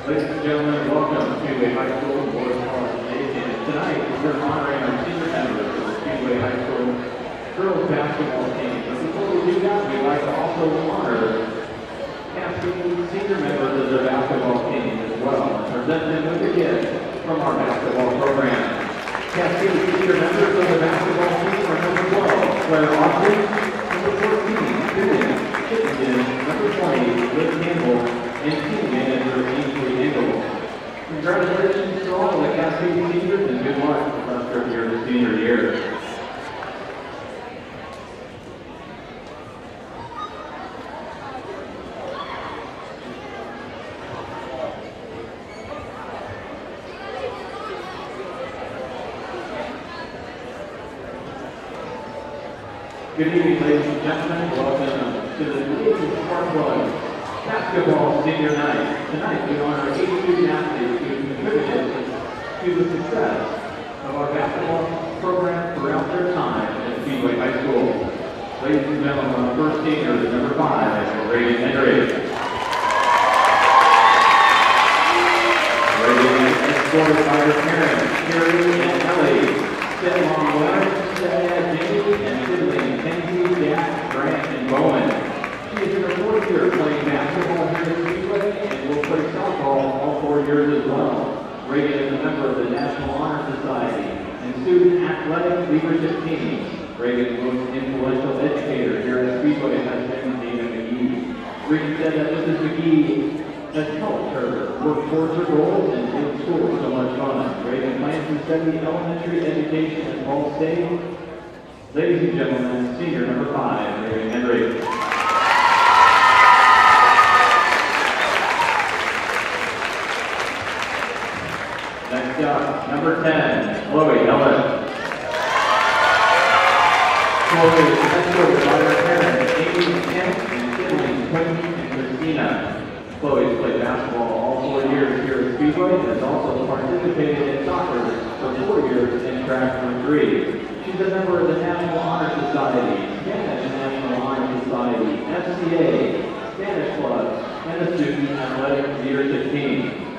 Ladies and gentlemen, welcome to Speedway High School Morris Pollard Gymnasium. Tonight, we're honoring our senior members of the Speedway High School girls basketball team. But before we do that, we'd like to also honor Cascade senior members of their basketball team as well, and present them with a gift from our basketball program. Cascade senior members of the basketball team are number 12, Claire Austin, number 14, Vivian Chittenden, number 20, Liz Campbell, and team manager Ainsley Engel. Congratulations to all the Cascade seniors and good luck for the rest of your senior year. Good evening, ladies and gentlemen. Welcome to the Ladies Park Club Basketball Senior Night. Tonight, we honor 8 student athletes who contributed to the success of our basketball program throughout their time at Speedway High School. Ladies and gentlemen, our first senior is number 5, Reagan Henry. Reagan is escorted by her parents, Carrie and Ellie. Stay along with Jamie and Sidney, Kenzie, Jack, Grant, and Bowen. She is in her 4th year playing basketball here at Speedway and will play softball all 4 years as well. Reagan is a member of the National Honor Society and Student Athletic Leadership Team. Reagan's most influential educator here at Speedway has been Dana McGee. Reagan said that Mrs. McGee has helped her work towards her goals and make school so much fun. Reagan plans to study elementary education at Ball State. Ladies and gentlemen, senior number 5, Reagan Henry. Next up, number 10, Chloe Ellen. Chloe is escorted by her parents, Amy, Kent, and siblings, Quentin, and Christina. Chloe's played basketball all 4 years here at Speedway and has also participated in soccer for 4 years and track for 3. She's a member of the National Honor Society, Spanish National Honor Society, FCA, Spanish Club, and the Student Athletic Leadership Team.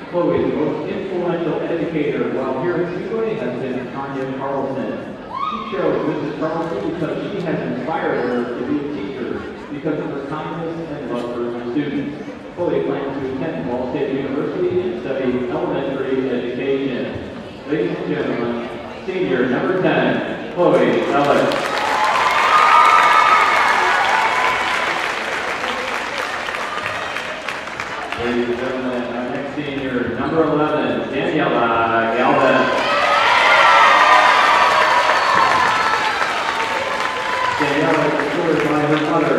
Chloe's most influential educator while here at Speedway has been Tanya Carlson. She chose Mrs. Carlson because she has inspired her to be a teacher because of her kindness and love for her students. Chloe plans to attend Ball State University and study elementary education. Ladies and gentlemen, senior number 10, Chloe Ellis. Ladies and gentlemen, our next senior, number 11, Daniela Galvin. Daniela is supported by her mother,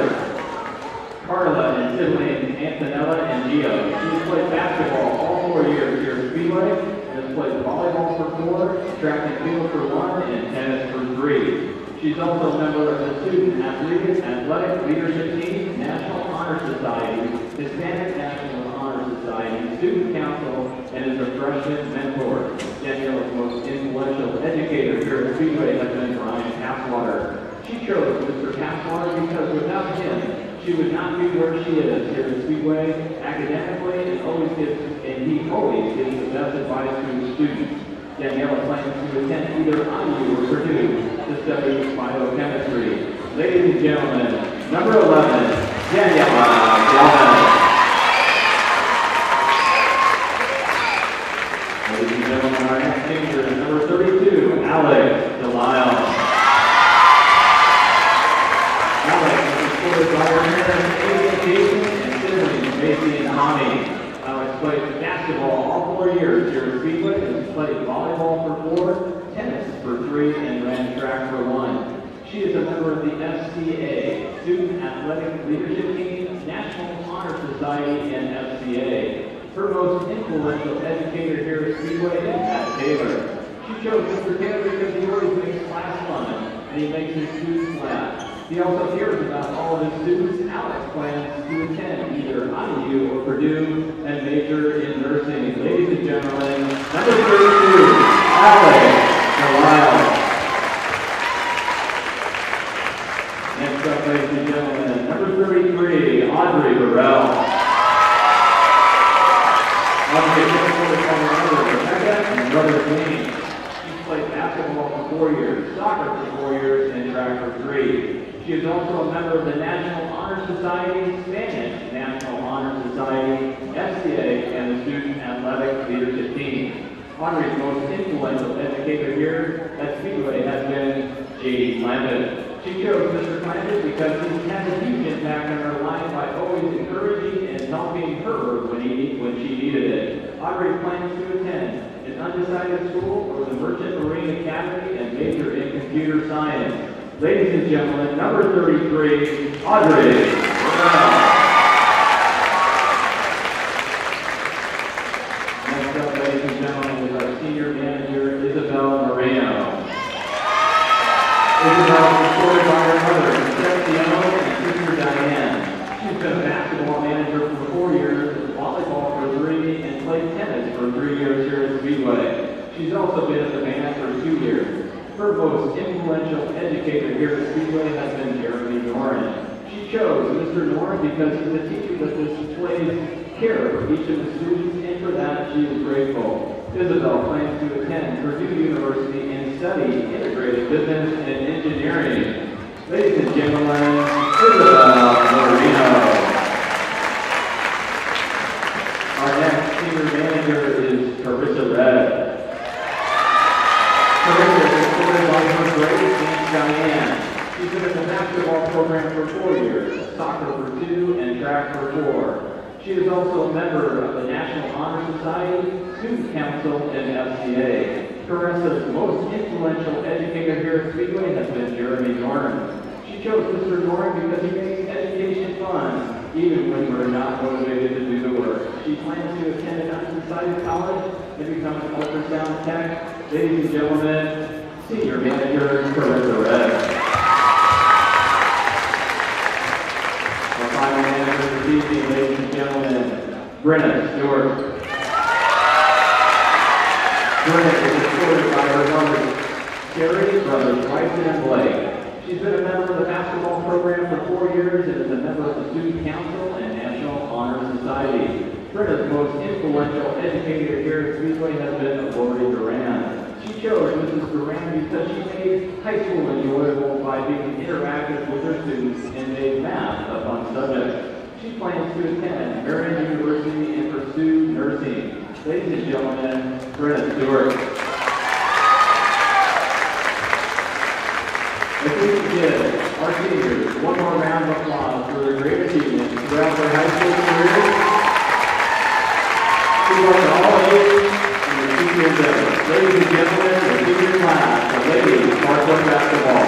Carla, and siblings Antonella and Gio. She has played basketball all 4 years here at Speedway and has played volleyball for 4, track and field for 1, and tennis for 3. She's also a member of the Student Athletic Leadership Team, National Honor Society, Hispanic National Honor Society, Student Council, and is a freshman mentor. Daniela's most influential educator here at Speedway has been Ryan Passwater. She chose Mr. Passwater because without him, she would not be where she is here at Speedway academically and he always gives the best advice to his students. Daniela plans to attend either IU or Purdue to study biochemistry. Ladies and gentlemen, number 11, Daniela Galvin. Ladies and gentlemen, our next senior is number 32, Alex Delisle. Alex is supported by her parents, Jason, and siblings, Macy and Tommy. Alex played basketball all 4 years here at Speedway and has played volleyball for 4, tennis for 3, and ran track for 1. She is a member of the FCA, Student Athletic Leadership Team, National Honor Society, and FCA. Her most influential educator here at Speedway is Matt Taylor. She chose Mr. Taylor because he always makes class fun and he makes his students laugh. He also cares about all of his students. Alex plans to attend either IU or Purdue and major in nursing. Ladies and gentlemen, number 32, Alex Delisle. Next up, ladies and gentlemen, number 33, Audrey Burrell. Audrey is supported by her mother, Rebecca, and brother James. She's played basketball for 4 years, soccer for 4 years, and track for 3. She is also a member of the National Honor Society, Spanish National Honor Society, FCA, and the Student Athletic Leadership Team. Audrey's most influential educator here at Speedway has been J.D. Landon. She chose Mr. Landon because he had a huge impact on her life by always encouraging and helping her when she needed it. Audrey plans to attend an undecided school or the Merchant Marine Academy and major in computer science. Ladies and gentlemen, number 33, Audrey. Next up, ladies and gentlemen, is our senior manager, Isabel Moreno. Isabel is supported by her mother, Ceciano, and sister Diane. She's been a basketball manager for 4 years, volleyball for 3, and played tennis for 3 years here at Speedway. She's also been in the band for 2 years. Her most influential educator here at Speedway has been Jeremy Noren. She chose Mr. Noren because he's a teacher that displays care for each of the students, and for that she is grateful. Isabel plans to attend Purdue University and study integrated business and engineering. Ladies and gentlemen, Isabel Moreno. Our next senior manager is Carissa Red. Carissa is supported by her great aunt Diane. She's been in the basketball program for 4 years, soccer for 2, and track for 4. She is also a member of the National Honor Society, Student Council, and FCA. Carissa's most influential educator here at Speedway has been Jeremy Noren. She chose Mr. Noren because he makes education fun, even when we're not motivated to do the work. She plans to attend an undecided college and become an ultrasound tech. Ladies and gentlemen, senior manager, Carissa Red. Our final manager this evening, ladies and gentlemen, Brenna Stewart. Brenna is supported by her mothers, Carrie, brothers Bryson and Blake. She's been a member of the basketball program for 4 years and is a member of the Student Council and National Honor Society. Brenna's most influential educator here at Speedway has been Lori Duran. She chose Mrs. Duran because she made high school enjoyable by being interactive with her students and made math a fun subject. She plans to attend Marion University and pursue nursing. Ladies and gentlemen, Brenna Stewart. If we can give our seniors one more round of applause for their great achievements throughout their high school careers. We want to all ages and the senior endeavor. Ladies and gentlemen, the senior class of ladies Parkland basketball.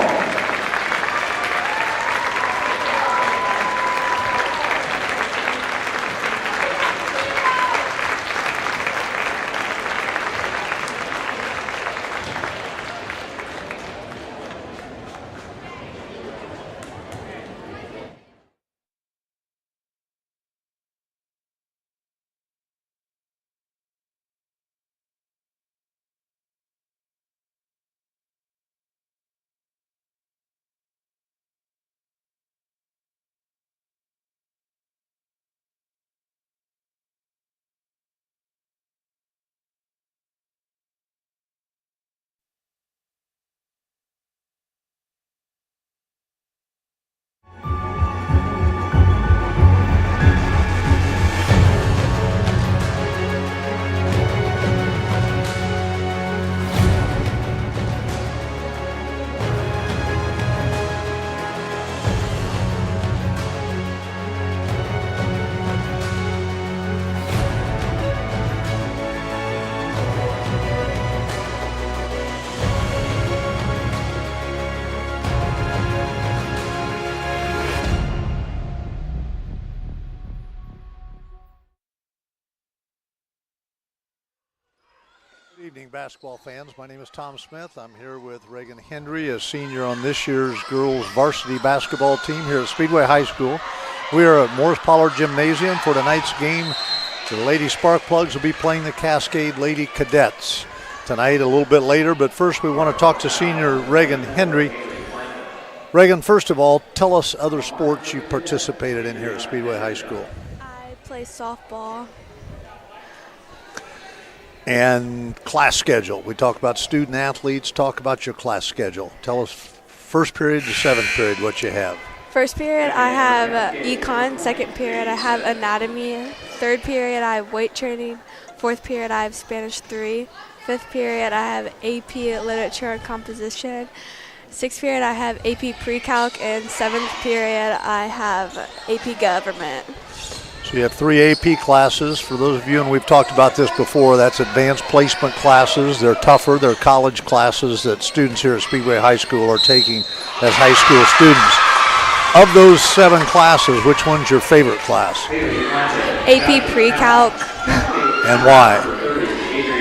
Good evening, basketball fans. My name is Tom Smith. I'm here with Reagan Hendry, a senior on this year's girls varsity basketball team here at Speedway High School. We are at Morris Pollard Gymnasium for tonight's game. The Lady Spark Plugs will be playing the Cascade Lady Cadets tonight a little bit later, but first we want to talk to senior Reagan Hendry. Reagan, first of all, tell us other sports you participated in here at Speedway High School. I play softball. and class schedule. We talk about student athletes. Talk about your class schedule. Tell us first period to seventh period what you have. First period, I have econ. Second period, I have anatomy. Third period, I have weight training. Fourth period, I have Spanish 3. Fifth period, I have AP literature and composition. Sixth period, I have AP pre-calc. And seventh period, I have AP government. So you have 3 AP classes. For those of you, and we've talked about this before, that's advanced placement classes. They're tougher. They're college classes that students here at Speedway High School are taking as high school students. Of those 7 classes, which one's your favorite class? AP pre-calc. And why?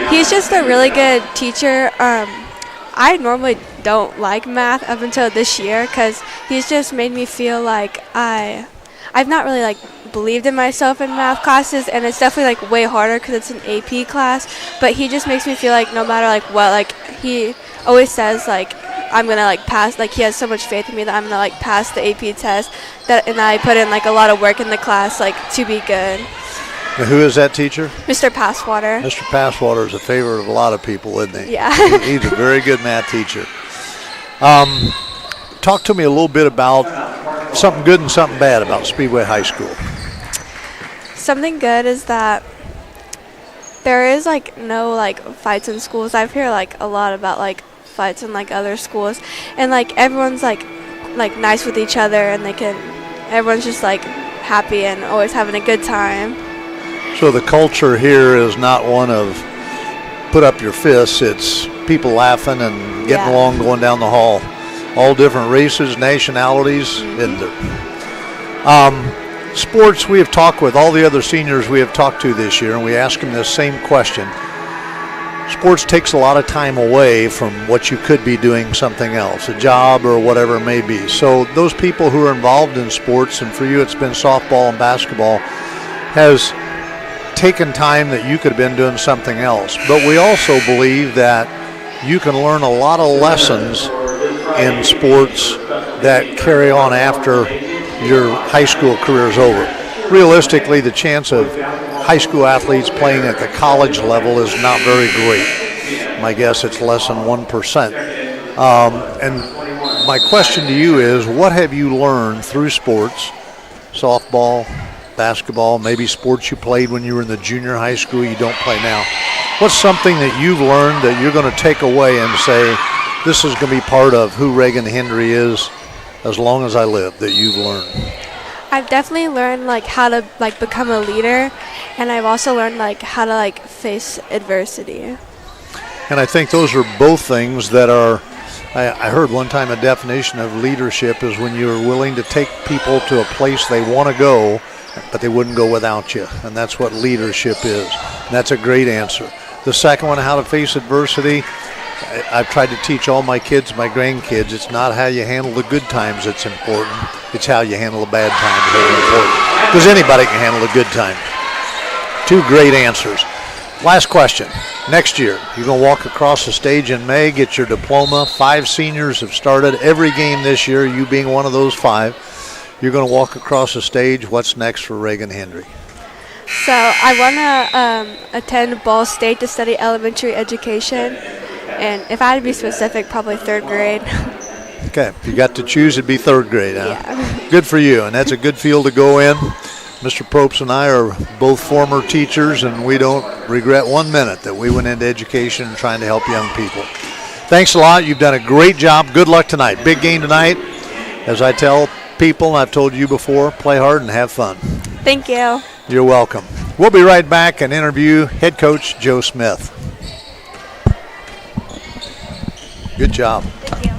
He's just a really good teacher. I normally don't like math up until this year because he's just made me feel like I've not really believed in myself in math classes, and it's definitely way harder because it's an AP class. But he just makes me feel like no matter what, he always says I'm gonna pass. He has so much faith in me that I'm gonna pass the AP test. And I put in a lot of work in the class to be good. Now, who is that teacher? Mr. Passwater. Mr. Passwater is a favorite of a lot of people, isn't he? Yeah. He's a very good math teacher. Talk to me a little bit about something good and something bad about Speedway High School. Something good is that there is no fights in schools. I've heard a lot about fights in other schools, and everyone's nice with each other, and everyone's just happy and always having a good time. So the culture here is not one of put up your fists. It's people laughing and getting along, going down the hall. All different races, nationalities. Isn't there? Sports, we have talked with all the other seniors we have talked to this year, and we ask them this same question. Sports takes a lot of time away from what you could be doing something else, a job or whatever it may be. So those people who are involved in sports, and for you it's been softball and basketball, has taken time that you could have been doing something else. But we also believe that you can learn a lot of lessons in sports that carry on after your high school career is over. Realistically, the chance of high school athletes playing at the college level is not very great. My guess it's less than 1%. And my question to you is, what have you learned through sports, softball, basketball, maybe sports you played when you were in the junior high school you don't play now? What's something that you've learned that you're going to take away and say, this is going to be part of who Reagan Hendry is as long as I live, that you've learned? I've definitely learned how to become a leader, and I've also learned how to face adversity. And I think those are both things that are, I heard one time a definition of leadership is when you're willing to take people to a place they want to go, but they wouldn't go without you. And that's what leadership is. And that's a great answer. The second one, how to face adversity, I've tried to teach all my kids, my grandkids, it's not how you handle the good times that's important. It's how you handle the bad times that are important. Because anybody can handle a good time. 2 great answers. Last question. Next year, you're going to walk across the stage in May, get your diploma. 5 seniors have started every game this year, you being one of those 5. You're going to walk across the stage. What's next for Reagan Hendry? So I want to attend Ball State to study elementary education. And if I had to be specific, probably 3rd grade. Okay, if you got to choose, it'd be 3rd grade, huh? Yeah. Good for you, and that's a good field to go in. Mr. Probst and I are both former teachers, and we don't regret 1 minute that we went into education and trying to help young people. Thanks a lot. You've done a great job. Good luck tonight. Big game tonight. As I tell people, and I've told you before, play hard and have fun. Thank you. You're welcome. We'll be right back and interview head coach Joe Smith. Good job. Thank you.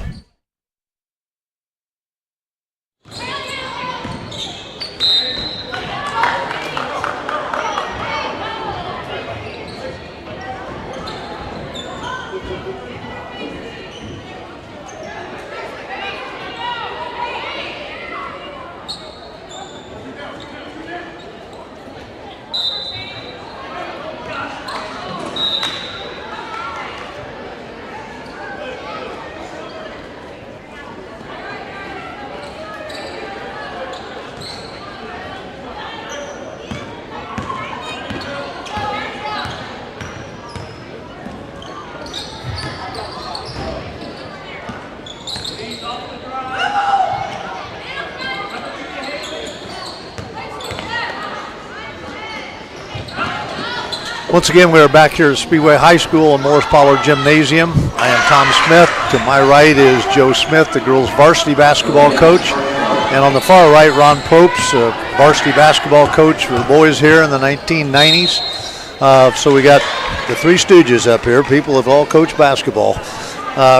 Once again, we are back here at Speedway High School and Morris Pollard Gymnasium. I am Tom Smith. To my right is Joe Smith, the girls' varsity basketball coach. And on the far right, Ron Popes, varsity basketball coach for the boys here in the 1990s. So we got the Three Stooges up here. People have all coached basketball.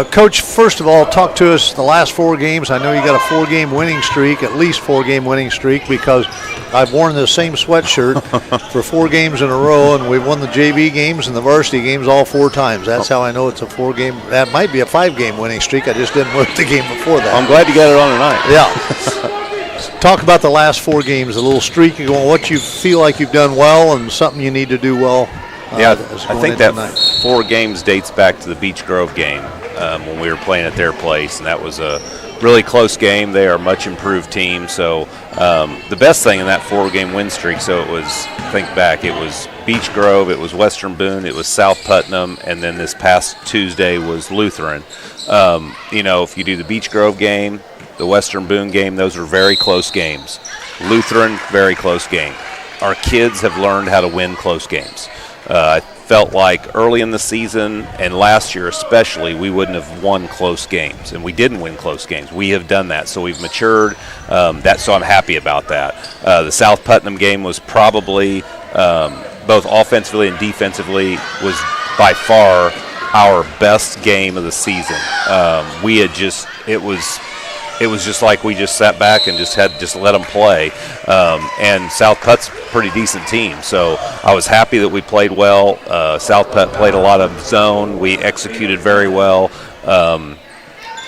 Coach, first of all, talk to us the last 4 games. I know you got a 4-game winning streak, at least 4-game winning streak, because I've worn the same sweatshirt for 4 games in a row, and we've won the JV games and the varsity games all 4 times. That's how I know it's a 4-game. That might be a 5-game winning streak. I just didn't win the game before that. I'm glad you got it on tonight. Yeah. Talk about the last 4 games, a little streak, and what you feel like you've done well and something you need to do well. I think that tonight. 4 games dates back to the Beech Grove game when we were playing at their place, and that was a really close game. They are a much improved team. So the best thing in that 4-game win streak, so it was, think back, it was Beech Grove, it was Western Boone, it was South Putnam, and then this past Tuesday was Lutheran. If you do the Beech Grove game, the Western Boone game, those were very close games. Lutheran, very close game. Our kids have learned how to win close games. I felt like early in the season and last year especially, we wouldn't have won close games, and we didn't win close games. We have done that, so we've matured. So I'm happy about that. The South Putnam game was probably, both offensively and defensively, was by far our best game of the season. It was just like we just sat back and just let them play. And South Putt's a pretty decent team, so I was happy that we played well. South Putt played a lot of zone. We executed very well.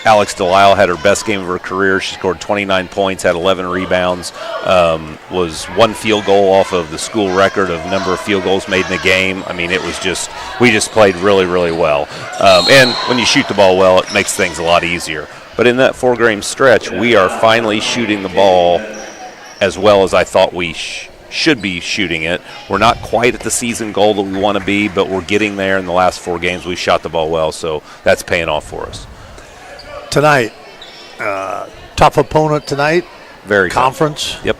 Alex Delisle had her best game of her career. She scored 29 points, had 11 rebounds, was 1 field goal off of the school record of number of field goals made in a game. I mean, we just played really, really well. And when you shoot the ball well, it makes things a lot easier. But in that 4-game stretch, we are finally shooting the ball as well as I thought we should be shooting it. We're not quite at the season goal that we want to be, but we're getting there. In the last 4 games, we shot the ball well, so that's paying off for us. Tonight, tough opponent tonight. Very conference. Yep.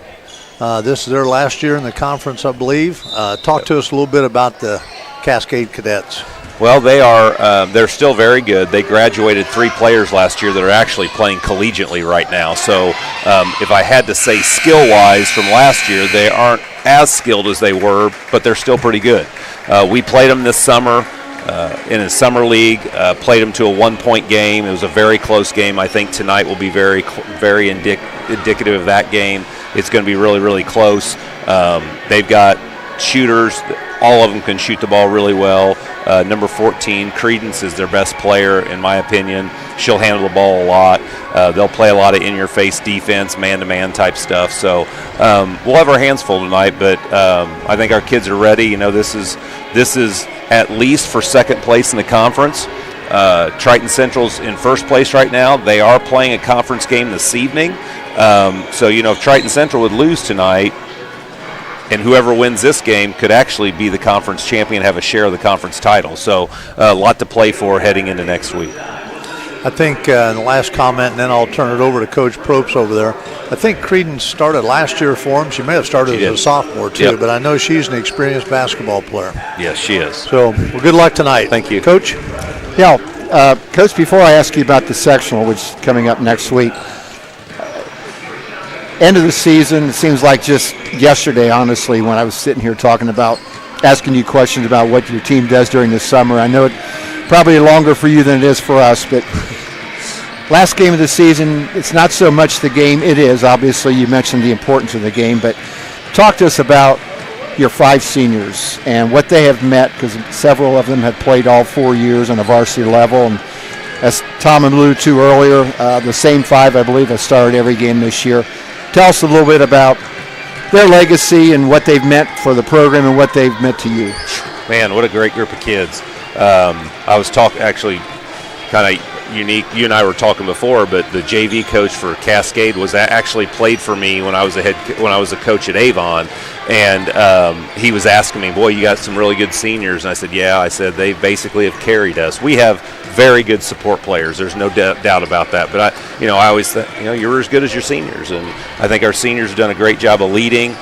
This is their last year in the conference, I believe. Talk to us a little bit about the Cascade Cadets. Well, they're still very good. They graduated 3 players last year that are actually playing collegiately right now. So if I had to say skill-wise from last year, they aren't as skilled as they were, but they're still pretty good. We played them this summer in a summer league, played them to a 1-point game. It was a very close game. I think tonight will be very, very indicative of that game. It's going to be really, really close. They've got shooters. All of them can shoot the ball really well. Number 14, Credence, is their best player, in my opinion. She'll handle the ball a lot. They'll play a lot of in-your-face defense, man-to-man type stuff. So we'll have our hands full tonight, but I think our kids are ready. This is at least for second place in the conference. Triton Central's in first place right now. They are playing a conference game this evening. So if Triton Central would lose tonight, and whoever wins this game could actually be the conference champion, have a share of the conference title. So a lot to play for heading into next week. I think in the last comment, and then I'll turn it over to Coach Probst over there. I think Credence started last year for him. She may have started as a sophomore too, yep. But I know she's an experienced basketball player. Yes, she is. So well, good luck tonight. Thank you. Coach? Yeah, Coach, before I ask you about the sectional, which is coming up next week, end of the season, it seems like just yesterday, honestly, when I was sitting here asking you questions about what your team does during the summer. I know it probably longer for you than it is for us, but last game of the season, it's not so much the game. It is, obviously, you mentioned the importance of the game, but talk to us about your 5 seniors and what they have met, because several of them have played all 4 years on a varsity level. And as Tom alluded to earlier, the same 5, I believe, have started every game this year. Tell us a little bit about their legacy and what they've meant for the program and what they've meant to you. Man, what a great group of kids. I was actually kind of unique. You and I were talking before, but the JV coach for Cascade actually played for me when I was a coach at Avon, and he was asking me, "Boy, you got some really good seniors." And I said, "Yeah." I said, "They basically have carried us. We have very good support players. There's no doubt about that." But I always think, you're as good as your seniors, and I think our seniors have done a great job of leading.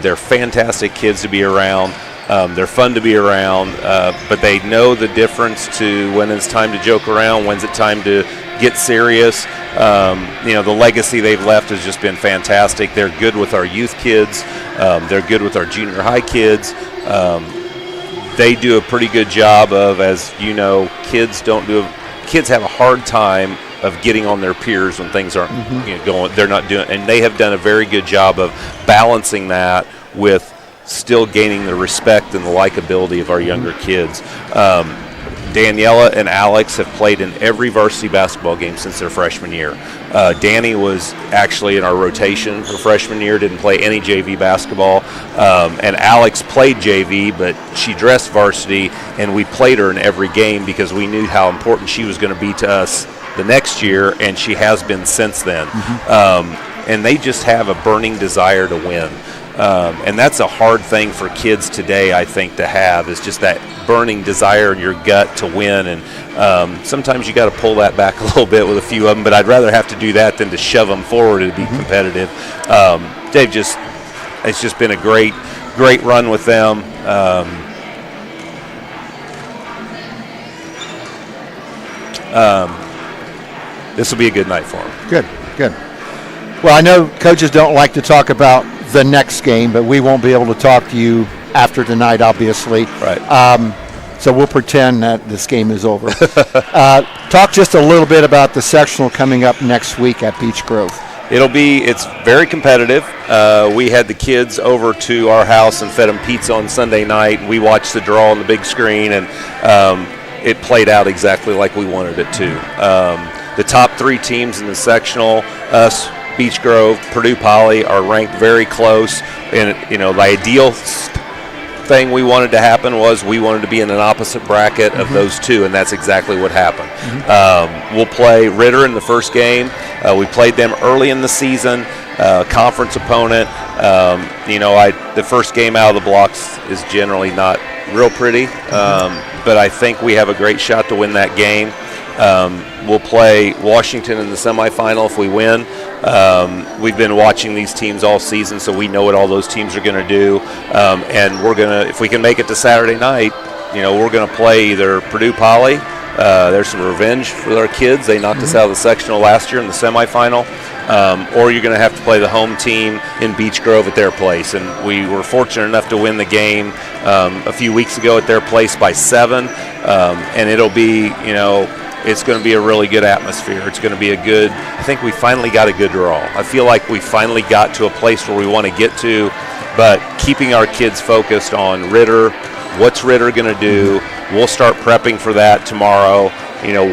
They're fantastic kids to be around. They're fun to be around, but they know the difference to when it's time to joke around, when's it time to get serious. The legacy they've left has just been fantastic. They're good with our youth kids. They're good with our junior high kids. They do a pretty good job of, as you know, kids have a hard time of getting on their peers when things aren't going. They're not doing, and they have done a very good job of balancing that with still gaining the respect and the likability of our younger kids. Daniela and Alex have played in every varsity basketball game since their freshman year. Danny was actually in our rotation her freshman year, didn't play any JV basketball. And Alex played JV, but she dressed varsity, and we played her in every game because we knew how important she was going to be to us the next year, and she has been since then. And they just have a burning desire to win. And that's a hard thing for kids today, I think, to have, is just that burning desire in your gut to win. And sometimes you got to pull that back a little bit with a few of them, but I'd rather have to do that than to shove them forward and be competitive. It's just been a great run with them. This will be a good night for them. Good. Well, I know coaches don't like to talk about the next game, but we won't be able to talk to you after tonight, obviously. Right. So we'll pretend that this game is over. Talk just a little bit about the sectional coming up next week at Beech Grove. It's very competitive. We had the kids over to our house and fed them pizza on Sunday night, and we watched the draw on the big screen, and it played out exactly like we wanted it to. The top three teams in the sectional, us, Beech Grove, Purdue Poly, are ranked very close. And the ideal thing we wanted to happen was we wanted to be in an opposite bracket of those two, and that's exactly what happened. We'll play Ritter in the first game. We played them early in the season, conference opponent. The first game out of the blocks is generally not real pretty, but I think we have a great shot to win that game. We'll play Washington in the semifinal if we win. We've been watching these teams all season, so we know what all those teams are going to do. And we're going to, if we can make it to Saturday night, we're going to play either Purdue Poly. There's some revenge for our kids. They knocked us out of the sectional last year in the semifinal. Or you're going to have to play the home team in Beech Grove at their place. And we were fortunate enough to win the game a few weeks ago at their place by 7. And it'll be, it's going to be a really good atmosphere. It's going to be I think we finally got a good draw. I feel like we finally got to a place where we want to get to, but keeping our kids focused on Ritter, what's Ritter going to do? We'll start prepping for that tomorrow,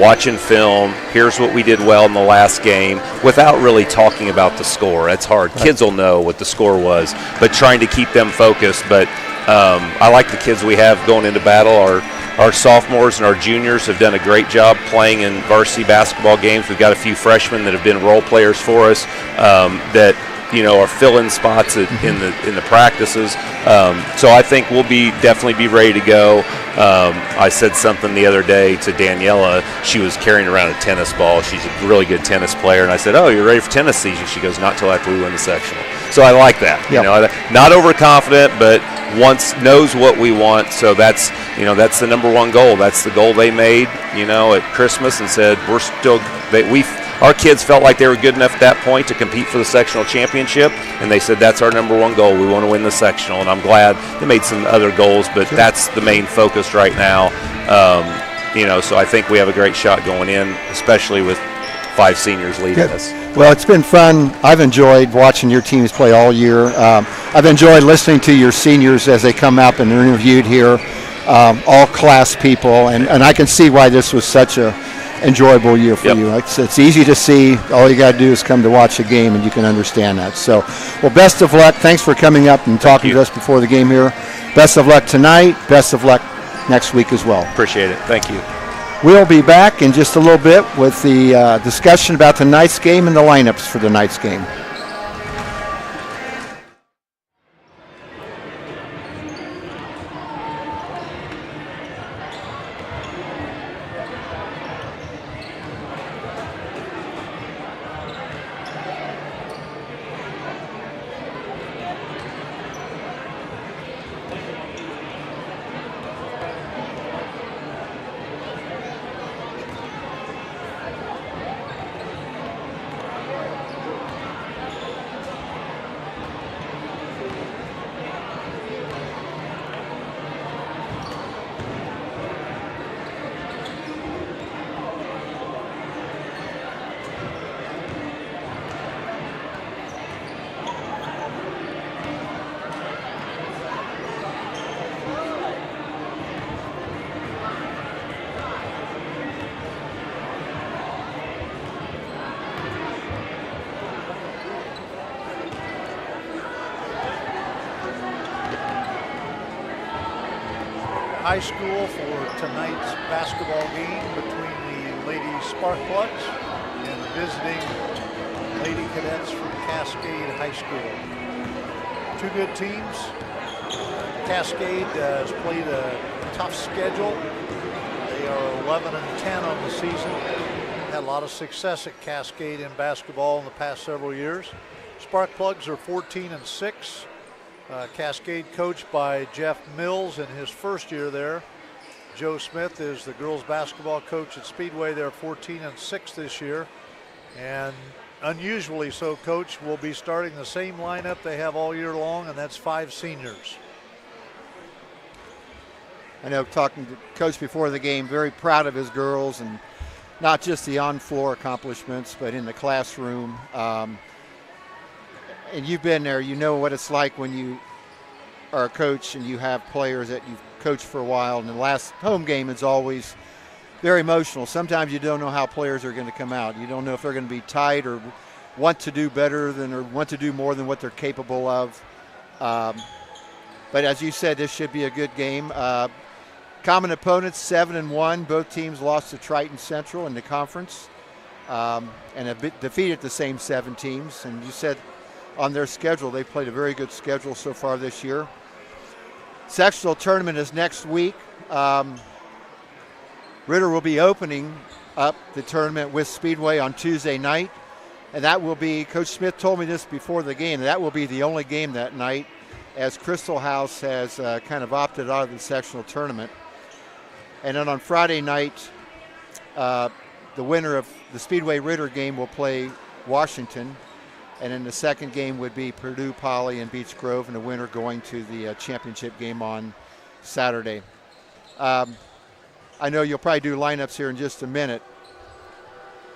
watching film. Here's what we did well in the last game without really talking about the score. That's hard. Kids will know what the score was, but trying to keep them focused. But I like the kids we have going into battle. Our sophomores and our juniors have done a great job playing in varsity basketball games. We've got a few freshmen that have been role players for us that are fill-in spots in the practices. So I think we'll definitely be ready to go. I said something the other day to Daniela. She was carrying around a tennis ball. She's a really good tennis player, and I said, "Oh, you're ready for tennis season?" She goes, "Not till after we win the sectional." So I like that. Not overconfident, but knows what we want. So that's the number one goal. That's the goal they made at Christmas, and said our kids felt like they were good enough at that point to compete for the sectional championship, and they said that's our number one goal. We want to win the sectional, and I'm glad they made some other goals, but that's the main focus right now. So I think we have a great shot going in, especially with 5 seniors leading us. Well, it's been fun. I've enjoyed watching your teams play all year. I've enjoyed listening to your seniors as they come up and are interviewed here, all class people, and I can see why this was such a enjoyable year for you. It's easy to see. All you got to do is come to watch a game, and you can understand that. So, well, best of luck. Thanks for coming up and talking to us before the game here. Best of luck tonight. Best of luck next week as well. Appreciate it. Thank you. We'll be back in just a little bit with the discussion about tonight's game and the lineups for tonight's game. High School for tonight's basketball game between the Lady Sparkplugs and the visiting Lady Cadets from Cascade High School. Two good teams. Cascade has played a tough schedule. They are 11-10 on the season. Had a lot of success at Cascade in basketball in the past several years. Sparkplugs are 14-6. Cascade coached by Jeff Mills in his first year there. Joe Smith is the girls basketball coach at Speedway. They're 14-6 this year. And unusually so, Coach will be starting the same lineup they have all year long, and that's 5 seniors. I know, talking to Coach before the game, very proud of his girls, and not just the on-floor accomplishments, but in the classroom. And you've been there, you know what it's like when you are a coach and you have players that you've coached for a while, and the last home game is always very emotional. Sometimes you don't know how players are going to come out. You don't know if they're going to be tight or want to do better than, or want to do more than what they're capable of. But as you said, this should be a good game. Common opponents, 7-1. Both teams lost to Triton Central in the conference, and have defeated the same 7 teams. And you said on their schedule, they played a very good schedule so far this year. Sectional tournament is next week. Ritter will be opening up the tournament with Speedway on Tuesday night, and that will be, Coach Smith told me this before the game, that will be the only game that night, as Crystal House has kind of opted out of the sectional tournament. And then on Friday night, the winner of the Speedway Ritter game will play Washington, and then the second game would be Purdue Poly and Beech Grove, and the winner going to the championship game on Saturday. I know you'll probably do lineups here in just a minute,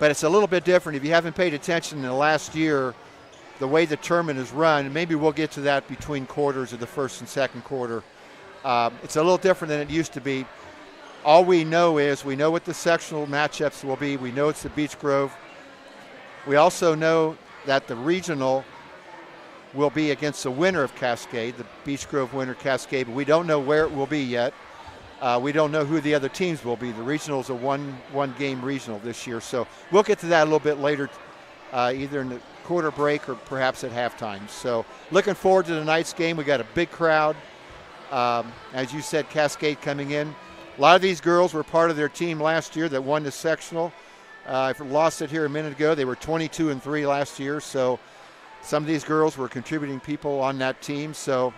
but it's a little bit different. If you haven't paid attention in the last year, the way the tournament is run, and maybe we'll get to that between quarters of the first and second quarter, it's a little different than it used to be. All we know is we know what the sectional matchups will be. We know it's the Beech Grove. We also know that the regional will be against the winner of Cascade, the Beech Grove winner Cascade, but we don't know where it will be yet. We don't know who the other teams will be. The regional is a one-game regional this year, so we'll get to that a little bit later, either in the quarter break or perhaps at halftime. So looking forward to tonight's game. We got a big crowd. As you said, Cascade coming in. A lot of these girls were part of their team last year that won the sectional. I lost it here a minute ago. They were 22-3 last year, so some of these girls were contributing people on that team. So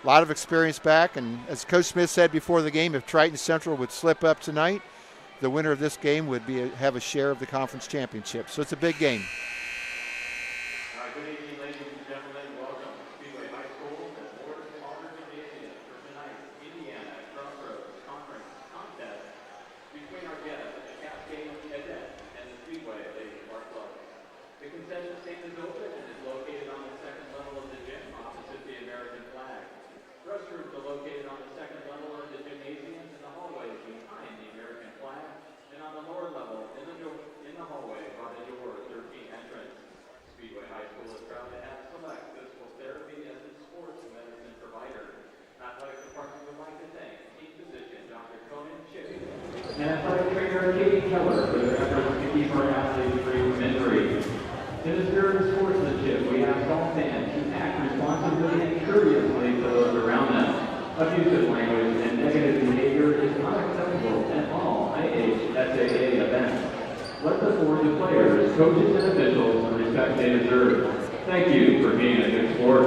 a lot of experience back, and as Coach Smith said before the game, if Triton Central would slip up tonight, the winner of this game would have a share of the conference championship. So it's a big game. Good evening, ladies and gentlemen. Welcome to Speedway High School at Morris Pollard Gymnasium for tonight's Indiana Crossroads Conference contest between our guests, the Cascade Lady Cadets and the Speedway Lady Sparkplugs. The concession stand is open and is located on the second level of the gym opposite the American flag. Restrooms are located on the second level of the gymnasium in the hallways behind the American flag, and on the lower level in the hallway by the door 13 entrance. Speedway High School is proud to have Select Physical Therapy as its sports medicine provider. Athletic Department would like to thank team physician Dr. Conan Chippy and athletic trainer Katie Keller for their efforts to keep our athletes free from injury. In the spirit of sportsmanship, we ask all fans to act responsibly and courteously to those around them. Abusive language and negative behavior is not acceptable at all IHSAA events. Let the board of players, coaches, and officials the respect they deserve. Thank you for being a good sport.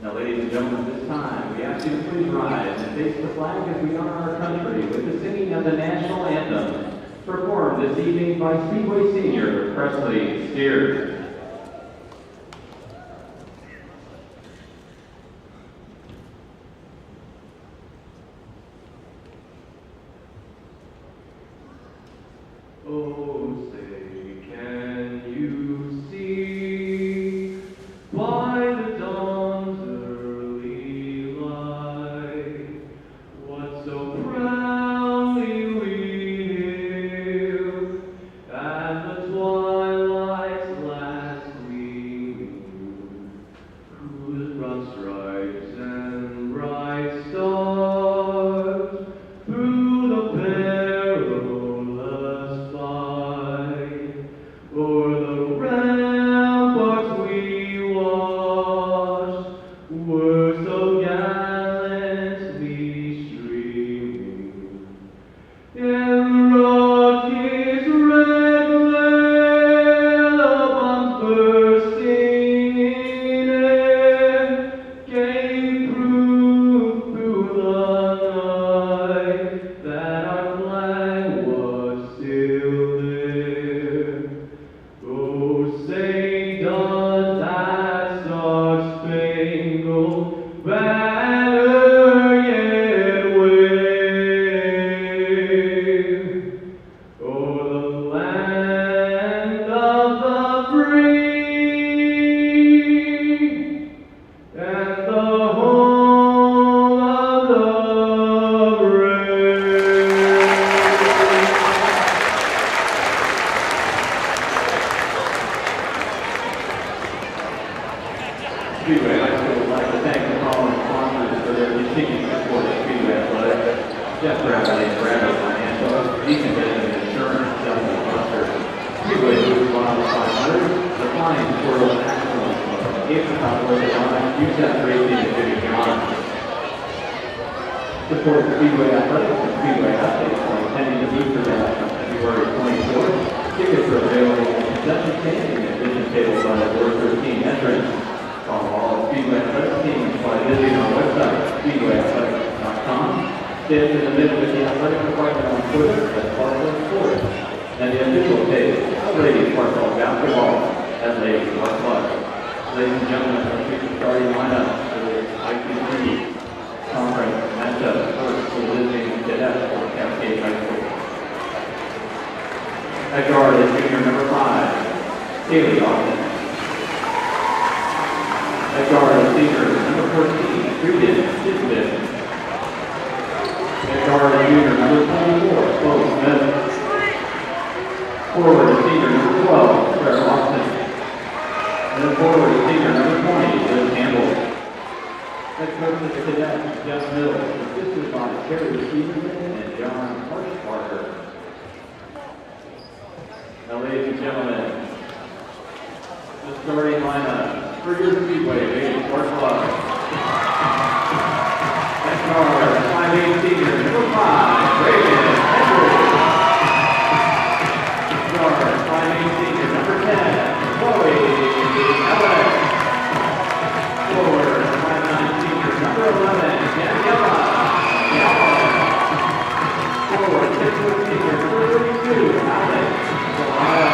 Now, ladies and gentlemen, at this time, we ask you to please rise and face the flag as we honor our country with the singing of the national anthem, performed this evening by Speedway senior Presley Steers. Oh, say, can you see by the dawn's early light what so proudly we hailed, and the twilight's last gleaming, whose broad stripes and bright were so gallantly streaming in the Rockies' red glare, the bombs bursting in air gave proof through the night that our flag was still there. Oh, say does that star-spangled banner yet wave o'er the land of the free and the home of the brave? Speedway High School would like to thank the following sponsors for their continued support of Speedway Athletics: Jeff Bradley, Bradley Financial, Deacon Business Insurance, Delta Buster, Speedway Booth 500, the Flying Squirrel Excellence Club, April Southwest Airlines, USAP Racing, and Jimmy John. Support Speedway Athletics and Speedway Athletes by attending the Easter Bash on February 24th. Tickets are available in the concession stand and admission tables on the door 13 entrance. Follow all the Speedway Athletics teams by visiting our website, speedwayathletics.com. Stay in the middle with the athletic department on Twitter at Sparkle Sports. And the official page of Ladies Sparkle Basketball at Ladies Sparkle. Ladies and gentlemen, our future starting lineup for the ICC conference matchup first for the visiting cadets for Cascade High School. At guard is junior number 5, Haley Austin. At guard is senior number 14, Freedon Sidbin. At guard is junior number 24, Chloe Smith. Forward is senior number 12, Claire Austin. And then forward is senior number 20, Liz Campbell. Head coach of the cadets, Jeff Mills, assisted by Terry Stevenson and John Parker. Now, ladies and gentlemen, the starting lineup for your Speedway Ladies Sports Club. At guard, 5'8" senior, number 5, Reagan Edwards. Guard, 5'8" senior, number 10, Chloe Ellis. Forward, 5'9" senior, number 11, Daniela Galvin. Forward, 6' senior, number 32, Alex Ohio.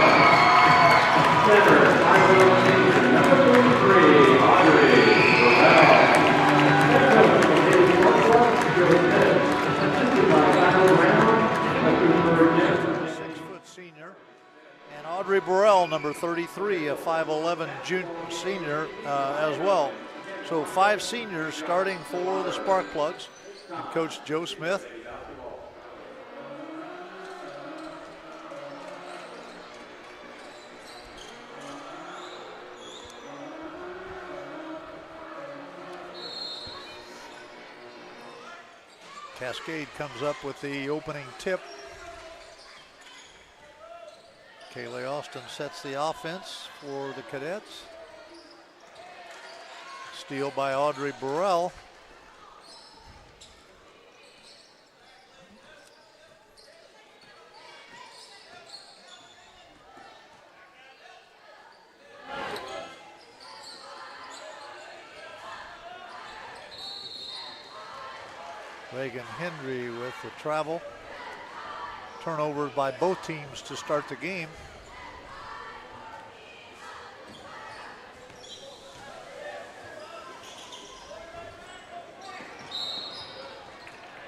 Center, 5'11" senior, number 33, Audrey Burrell. Head coach of the Ladies Sports Club, Joe Smith, assisted by Kyle Brown, number 6-foot senior. And Audrey Burrell, number 33, a 5'11" senior as well. So 5 seniors starting for the Sparkplugs. And Coach Joe Smith. Cascade comes up with the opening tip. Kaylee Austin sets the offense for the cadets. Steal by Audrey Burrell. Reagan Hendry with the travel. Turnovers by both teams to start the game.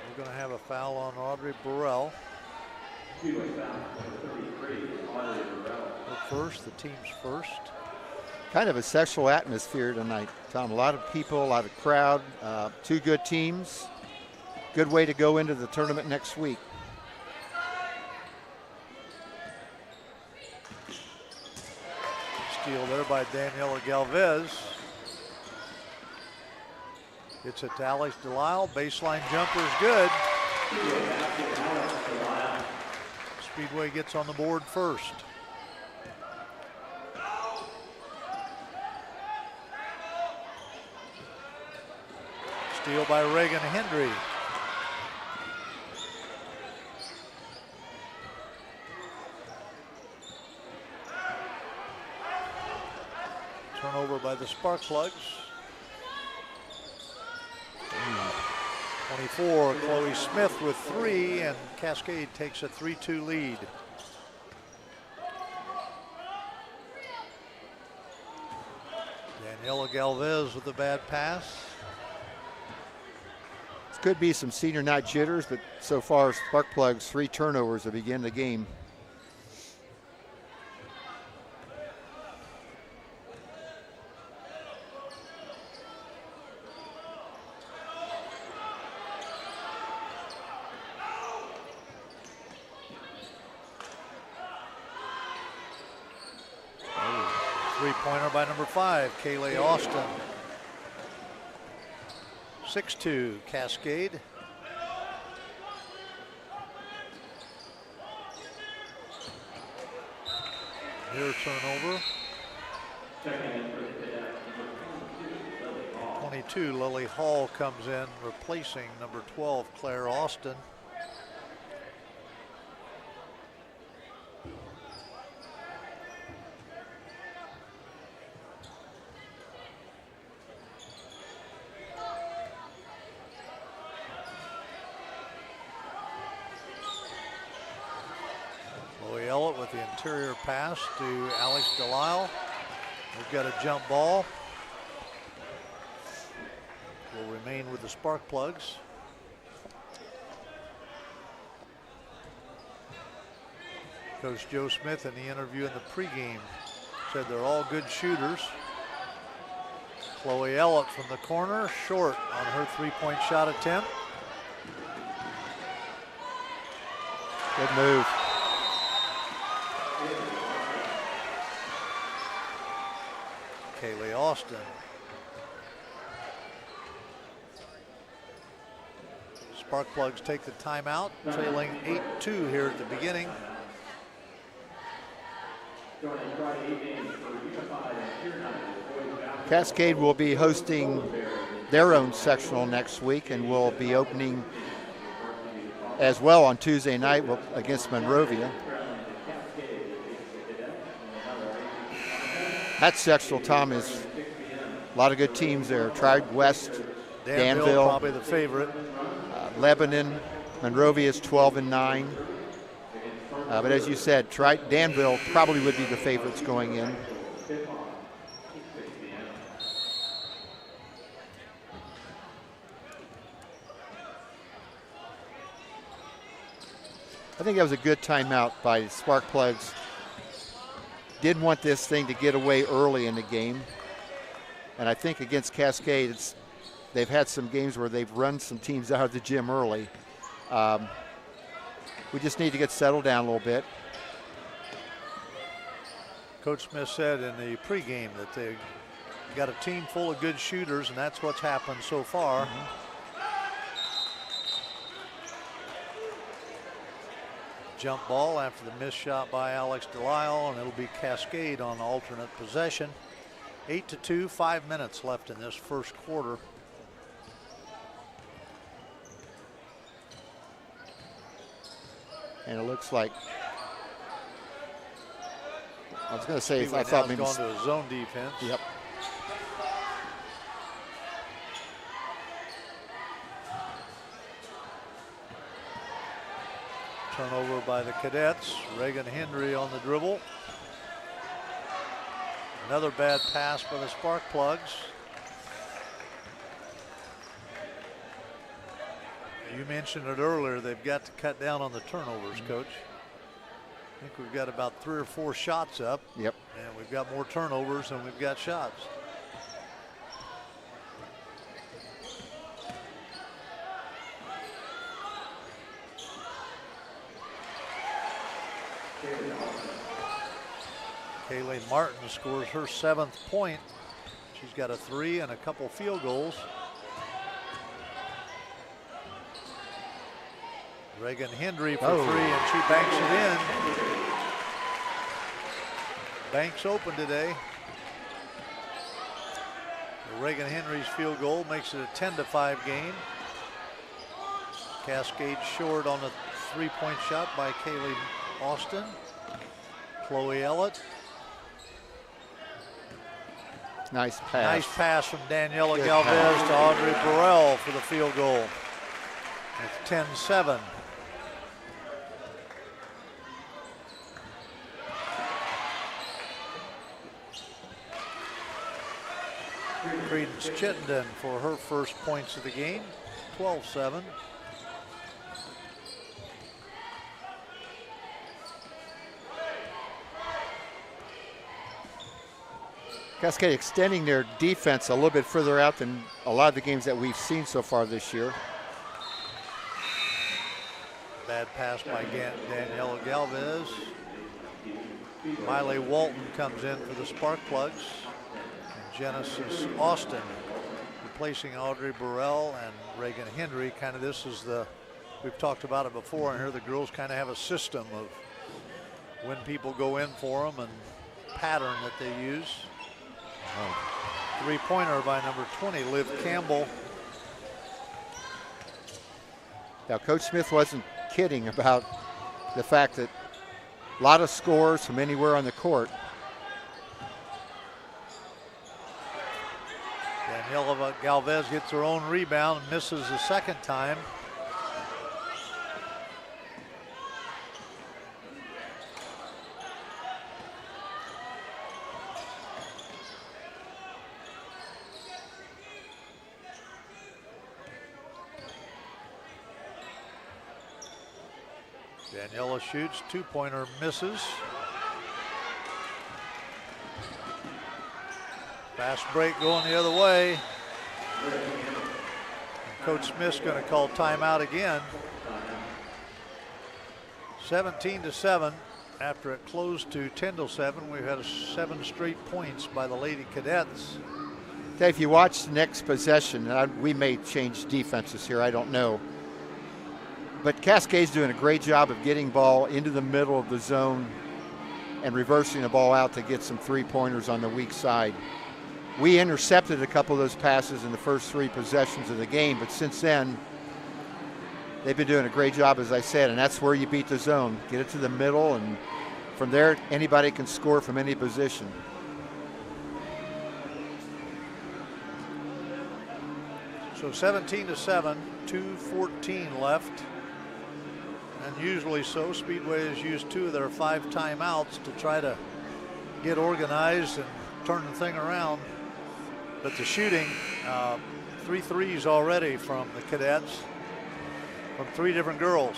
We're going to have a foul on Audrey Burrell. The first, the team's first. Kind of a sexual atmosphere tonight, Tom. A lot of people, a lot of crowd, 2 good teams. Good way to go into the tournament next week. Steal there by Daniela Galvez. It's a Alex Delisle. Baseline jumper is good. Speedway gets on the board first. Steal by Reagan Hendry. Turnover by the Sparkplugs. 24, Chloe Smith with 3, and Cascade takes a 3-2 lead. Daniela Galvez with a bad pass. Could be some senior night jitters, but so far Sparkplugs 3 turnovers to begin the game. Three-pointer by number 5, Kayleigh Austin. 6-2, Cascade. Near turnover. 22, Lily Hall comes in, replacing number 12, Claire Austin. With the interior pass to Alex Delisle. We've got a jump ball. Will remain with the Sparkplugs. Coach Joe Smith in the interview in the pregame said they're all good shooters. Chloe Ellett from the corner, short on her three-point shot attempt. Good move. Kayleigh Austin. Sparkplugs take the timeout, trailing 8-2 here at the beginning. Cascade will be hosting their own sectional next week and will be opening as well on Tuesday night against Monrovia. That sectional, Tom, is a lot of good teams there. Tribe West, Danville, probably the favorite. Lebanon, Monrovia is 12-9. But as you said, Danville probably would be the favorites going in. I think that was a good timeout by Sparkplugs. Didn't want this thing to get away early in the game. And I think against Cascade, they've had some games where they've run some teams out of the gym early. We just need to get settled down a little bit. Coach Smith said in the pregame that they got a team full of good shooters, and that's what's happened so far. Jump ball after the missed shot by Alex Delisle, and it'll be Cascade on alternate possession. 8-2, 5 minutes left in this first quarter. And it looks like, I was going to say, Speedway I thought maybe gone to a zone defense. Yep. Turnover by the Cadets. Reagan Hendry on the dribble. Another bad pass by the Sparkplugs. You mentioned it earlier, they've got to cut down on the turnovers, Coach. I think we've got about 3 or 4 shots up. Yep. And we've got more turnovers than we've got shots. Kayleigh Martin scores her 7th point. She's got a 3 and a couple field goals. Reagan Hendry for 3, and she banks it in. Banks open today. Reagan Henry's field goal makes it a 10-5 game. Cascade short on a 3-point shot by Kaylee Austin. Chloe Ellett. Nice pass. Nice pass from Daniela Good Galvez pass. to Audrey Burrell for the field goal. It's 10-7. Credence Chittenden for her first points of the game, 12-7. Cascade extending their defense a little bit further out than a lot of the games that we've seen so far this year. Bad pass by Daniela Galvez. Miley Walton comes in for the Sparkplugs. And Genesis Austin replacing Audrey Burrell and Reagan Hendry. Kind of this is we've talked about it before, and here the girls kind of have a system of when people go in for them and pattern that they use. Three-pointer by number 20, Liv Campbell. Now, Coach Smith wasn't kidding about the fact that a lot of scores from anywhere on the court. Daniela Galvez gets her own rebound and misses the second time. Daniela shoots, two-pointer misses. Fast break going the other way. And Coach Smith's going to call timeout again. 17-7 after it closed to 10-7. We've had 7 straight points by the Lady Cadets. Dave, if you watch the next possession, we may change defenses here, I don't know. But Cascade's doing a great job of getting ball into the middle of the zone and reversing the ball out to get some three-pointers on the weak side. We intercepted a couple of those passes in the first 3 possessions of the game, but since then, they've been doing a great job, as I said, and that's where you beat the zone. Get it to the middle, and from there, anybody can score from any position. So 17-7, 2:14 left. And usually so, Speedway has used 2 of their 5 timeouts to try to get organized and turn the thing around. But the shooting, 3 threes already from the Cadets, from 3 different girls.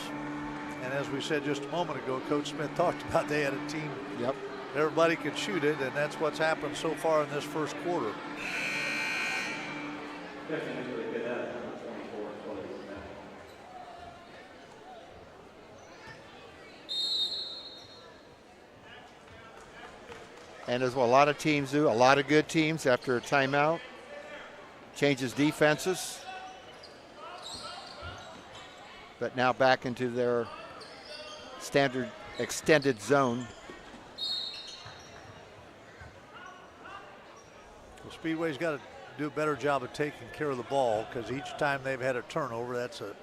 And as we said just a moment ago, Coach Smith talked about they had a team. Yep. Everybody could shoot it, and that's what's happened so far in this first quarter. And as what a lot of teams do, a lot of good teams after a timeout, changes defenses. But now back into their standard extended zone. Well, Speedway's got to do a better job of taking care of the ball, because each time they've had a turnover, that's an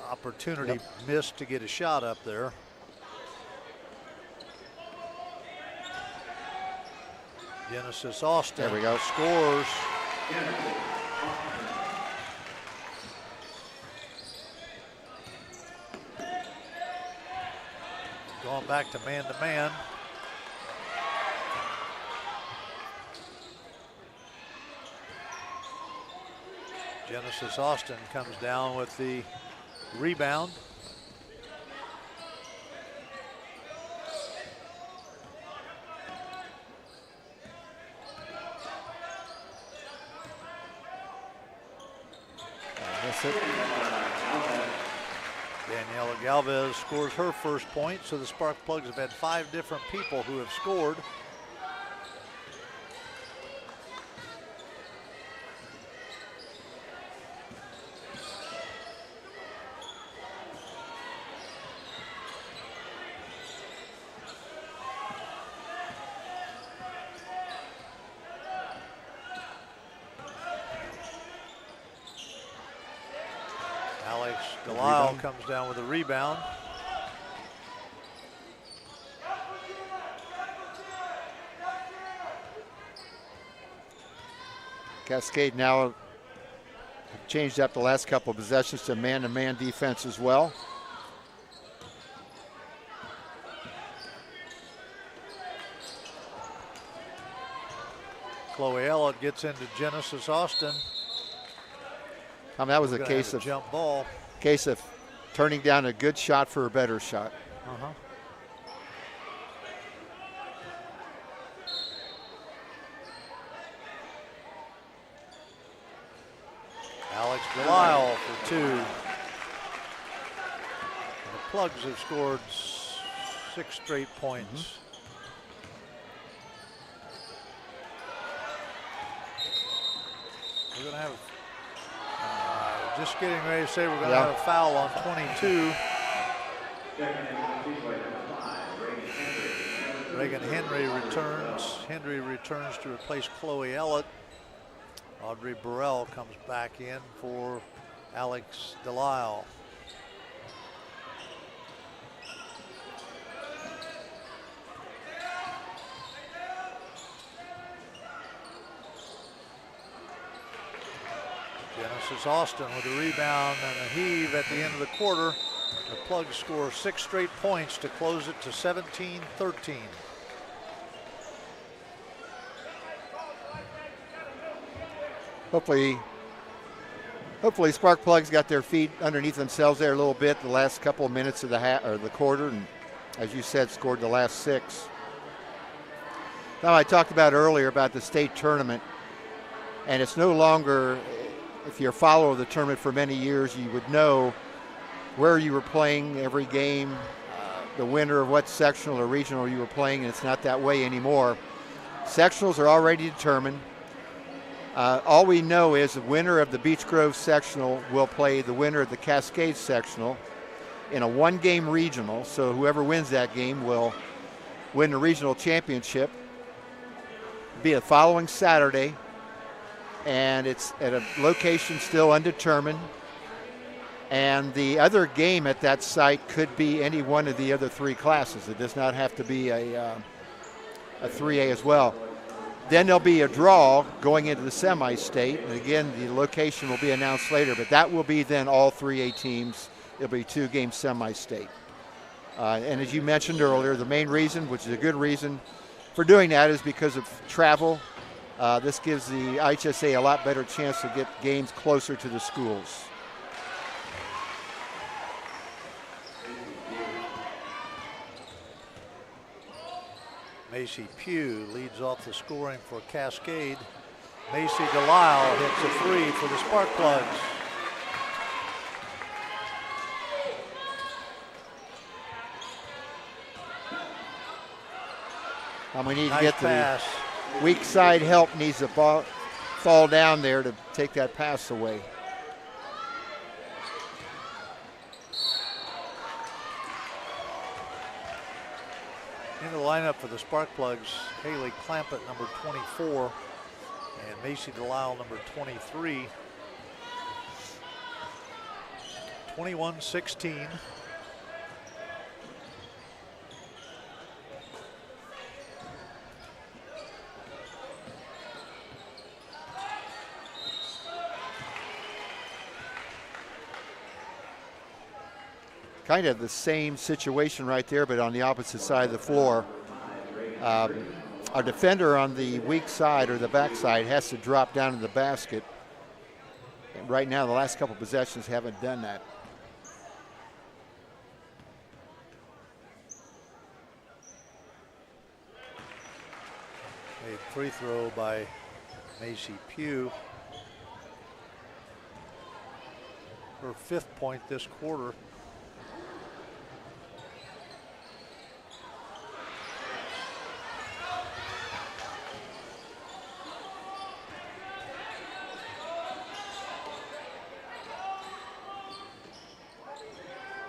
opportunity missed to get a shot up there. Genesis Austin. There we go. Scores. Going back to man-to-man. Genesis Austin comes down with the rebound. Daniela Galvez scores her first point, so the Sparkplugs have had 5 different people who have scored. Alex Delisle comes down with a rebound. Cascade now changed up the last couple of possessions to man-to-man defense as well. Chloe Ellett gets into Genesis Austin. That was a case of jump ball. Case of turning down a good shot for a better shot. Alex Delisle for 2. And the Plugs have scored 6 straight points. We're going to have, just getting ready to say we're going to have a foul on 22. Reagan Henry returns. Henry returns to replace Chloe Ellett. Audrey Burrell comes back in for Alex Delisle. Genesis Austin with a rebound and a heave at the end of the quarter. The Plugs score 6 straight points to close it to 17-13. Hopefully Spark Plugs got their feet underneath themselves there a little bit the last couple of minutes of the quarter, and as you said, scored the last 6. Now, I talked about earlier about the state tournament, and it's no longer, if you're a follower of the tournament for many years, you would know where you were playing every game, the winner of what sectional or regional you were playing, and it's not that way anymore. Sectionals are already determined. All we know is the winner of the Beech Grove sectional will play the winner of the Cascade sectional in a 1-game regional. So whoever wins that game will win the regional championship. It'll be the following Saturday, and it's at a location still undetermined. And the other game at that site could be any one of the other 3 classes. It does not have to be a 3A as well. Then there'll be a draw going into the semi-state. And again, the location will be announced later, but that will be then all 3A teams. It'll be 2-game semi-state. And as you mentioned earlier, the main reason, which is a good reason for doing that, is because of travel. This gives the IHSA a lot better chance to get games closer to the schools. Macy Pugh leads off the scoring for Cascade. Macy Delisle hits a 3 for the Spark Plugs. We need Nice to get pass. the weak side help needs to fall down there to take that pass away. In the lineup for the Spark Plugs, Haley Clampett, number 24, and Macy Delisle, number 23. 21-16. Kind of the same situation right there, but on the opposite side of the floor. Our defender on the weak side or the back side has to drop down in the basket. And right now, the last couple possessions haven't done that. A free throw by Macy Pugh. Her 5th point this quarter.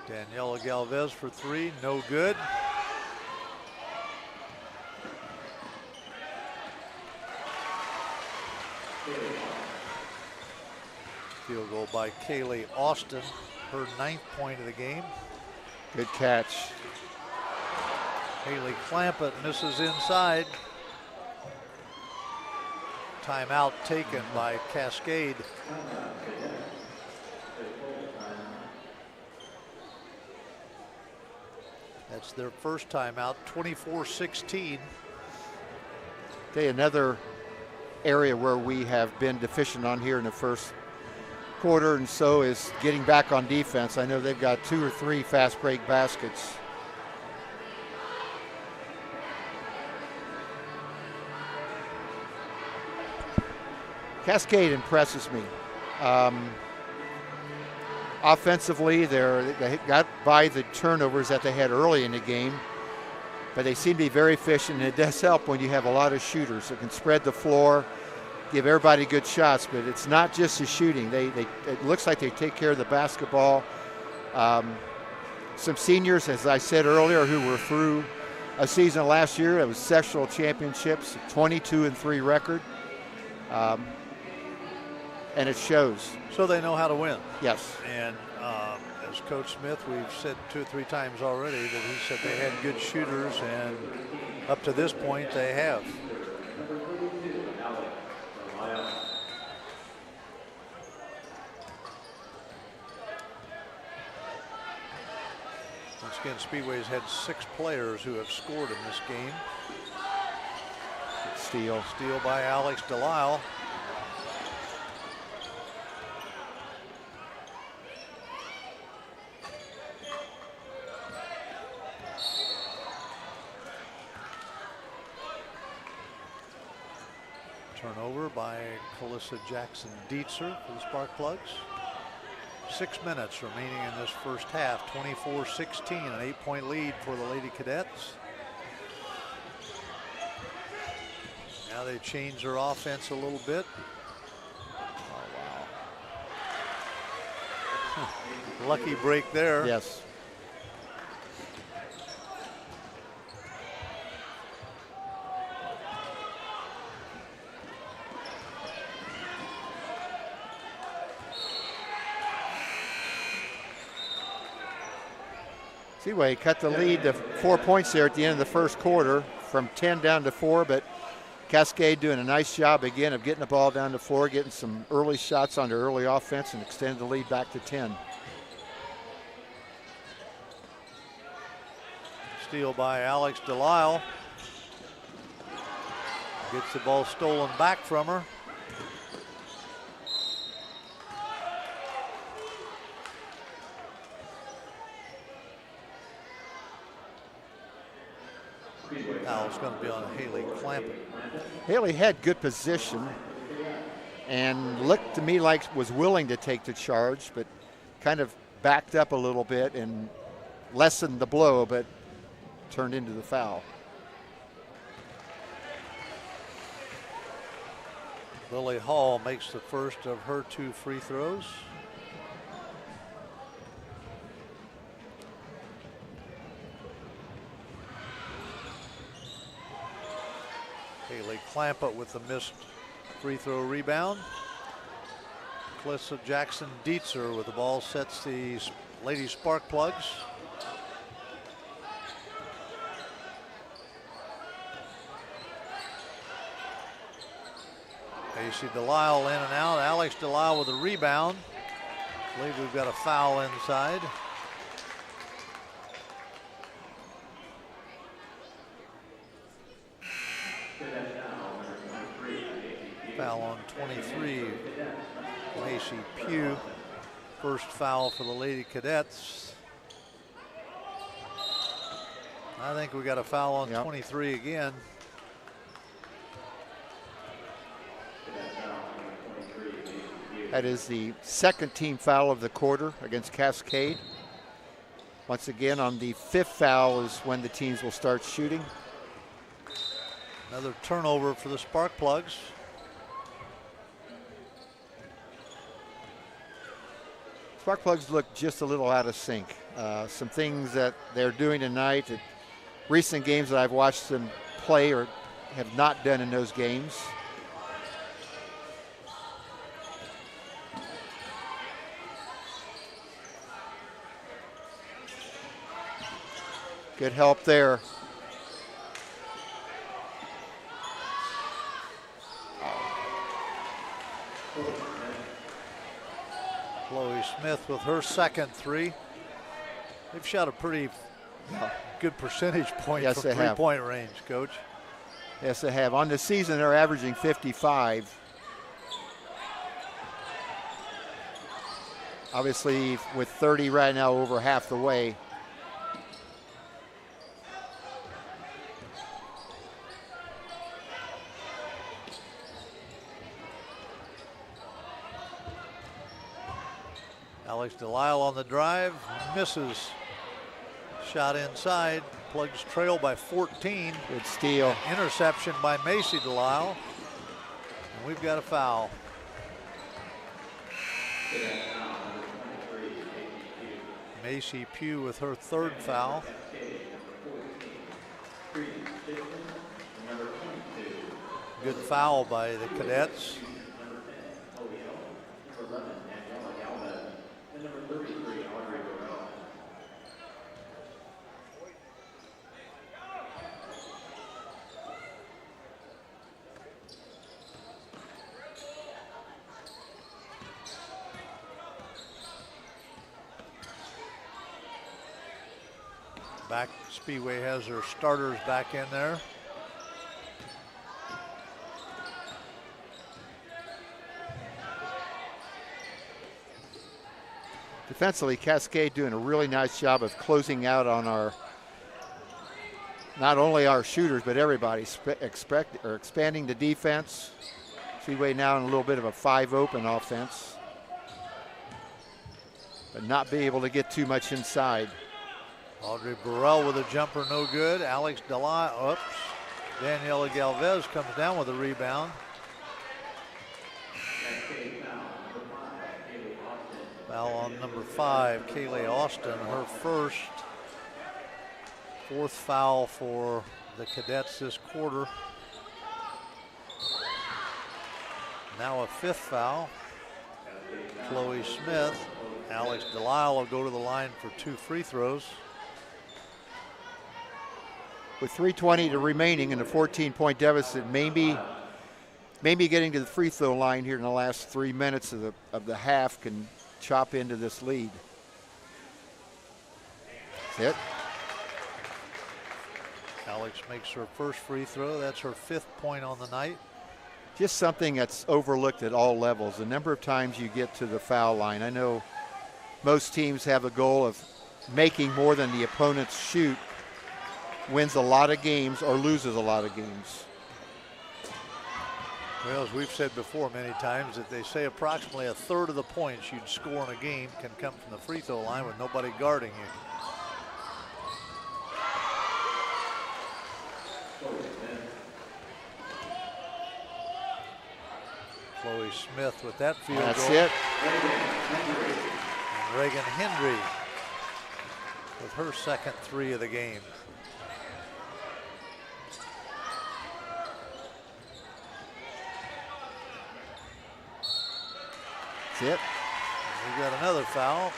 Daniela Galvez for 3, no good. Field goal by Kaylee Austin. her 9th point of the game. Good catch. Haley Clampett misses inside. Timeout taken by Cascade. That's their first timeout, 24-16. Okay, another area where we have been deficient on here in the first quarter, and so is getting back on defense. I know they've got 2 or 3 fast break baskets. Cascade impresses me. Offensively, they got by the turnovers that they had early in the game, but they seem to be very efficient, and it does help when you have a lot of shooters that can spread the floor, give everybody good shots, but it's not just the shooting. It looks like they take care of the basketball. Some seniors, as I said earlier, who were through a season last year. It was sectional championships, 22-3 record. And it shows. So they know how to win. Yes. And as Coach Smith, we've said 2 or 3 times already that he said they had good shooters, and up to this point they have. Once again, Speedway's had 6 players who have scored in this game. Steal by Alex Delisle. Turnover by Calissa Jackson-Dietzer for the Sparkplugs. 6 minutes remaining in this first half. 24-16, an 8-point lead for the Lady Cadets. Now they change their offense a little bit. Oh, wow. Lucky break there. Yes. Speedway cut the lead to 4 points there at the end of the first quarter, from 10 down to 4, but Cascade doing a nice job again of getting the ball down the floor, getting some early shots on their early offense, and extended the lead back to 10. Steal by Alex Delisle. Gets the ball stolen back from her. Now it's going to be on Haley Clampett. Haley had good position and looked to me like was willing to take the charge, but kind of backed up a little bit and lessened the blow, but turned into the foul. Lily Hall makes the first of her 2 free throws. Haley Clampett with the missed free throw rebound. Calissa Jackson-Dietzer with the ball sets the Lady Sparkplugs. AC Delisle in and out. Alex Delisle with a rebound. I believe we've got a foul inside. Foul on 23, Macy Pugh. First foul for the Lady Cadets. I think we got a foul on 23 again. That is the second team foul of the quarter against Cascade. Once again, on the 5th foul is when the teams will start shooting. Another turnover for the Sparkplugs. Sparkplugs look just a little out of sync. Some things that they're doing tonight that recent games that I've watched them play or have not done in those games. Good help there. Chloe Smith with her second three. They've shot a pretty good percentage point Yes, from they have. three-point range, Coach. Yes, they have. On the season, they're averaging 55. Obviously, with 30 right now, over half the way. Alex Delisle on the drive, misses. Shot inside, Plugs trail by 14. Good steal. Interception by Macy Delisle. And we've got a foul. Macy Pugh with her third foul. Good foul by the Cadets. Back, Speedway has their starters back in there. Defensively, Cascade doing a really nice job of closing out on our, not only our shooters, but everybody expanding the defense. Speedway now in a little bit of a 5 open offense, but not be able to get too much inside. Audrey Burrell with a jumper, no good. Alex Delisle, oops. Daniela Galvez comes down with a rebound. Foul on number 5, Kaylee Austin, her first. Fourth foul for the Cadets this quarter. Now a fifth foul. Chloe Smith. Alex Delisle will go to the line for 2 free throws. With 3:20 to remaining in a 14-point deficit, maybe getting to the free throw line here in the last 3 minutes of the half can chop into this lead. That's it. Alex makes her first free throw. That's her 5th point on the night. Just something that's overlooked at all levels. The number of times you get to the foul line. I know most teams have a goal of making more than the opponents shoot, wins a lot of games or loses a lot of games. Well, as we've said before many times, that they say approximately a third of the points you'd score in a game can come from the free throw line with nobody guarding you. Chloe Smith with that field That's goal. it. And Reagan Hendry with her second 3 of the game. That's it. We've got another foul.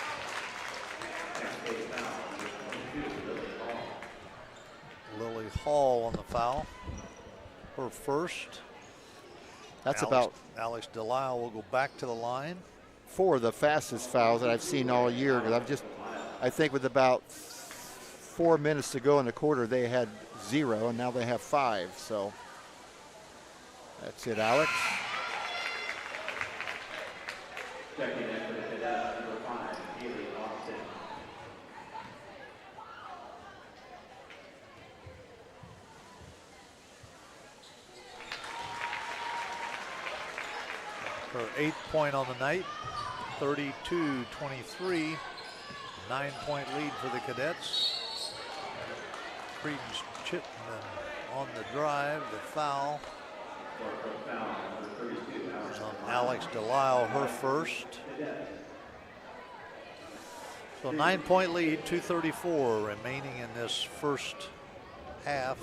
Lily Hall on the foul. Her first. That's Alex Delisle will go back to the line. 4 of the fastest fouls that I've seen all year. Because I think with about 4 minutes to go in the quarter, they had 0, and now they have 5. So that's it, Alex. Checking in for the Cadets, number 5, Haley Austin. Her 8th point on the night, 32-23, 9-point lead for the Cadets. Credence Chittenden on the drive, the foul. It's on Alex Delisle, her first. So 9-point lead, 2:34 remaining in this first half.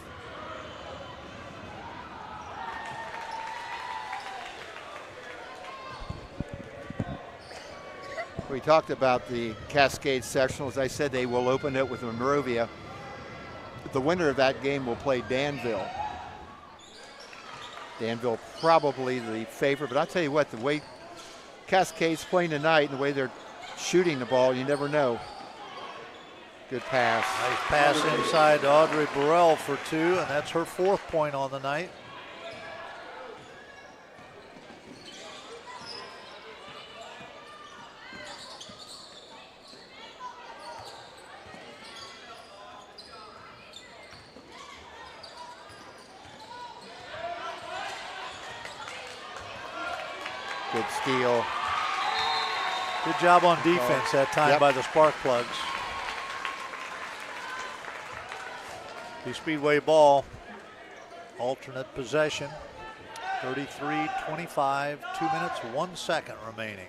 We talked about the Cascade sectionals. I said they will open it with Monrovia. the winner of that game will play Danville. Danville probably the favorite, but I'll tell you what, the way Cascade's playing tonight and the way they're shooting the ball, you never know. Good pass. Nice pass inside to Audrey Burrell for 2, and that's her 4th point on the night. Good steal. Good job on defense that time by the Spark Plugs. The Speedway ball, alternate possession, 33-25, 2 minutes, 1 second remaining.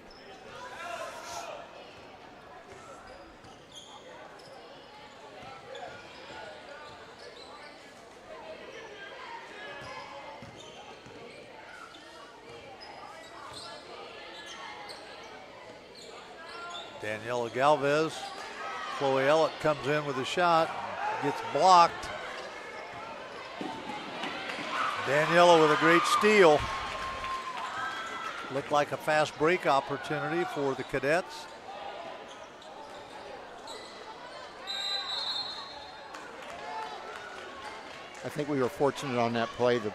Daniela Galvez, Chloe Ellett comes in with a shot, gets blocked. Daniela with a great steal. Looked like a fast break opportunity for the Cadets. I think we were fortunate on that play. The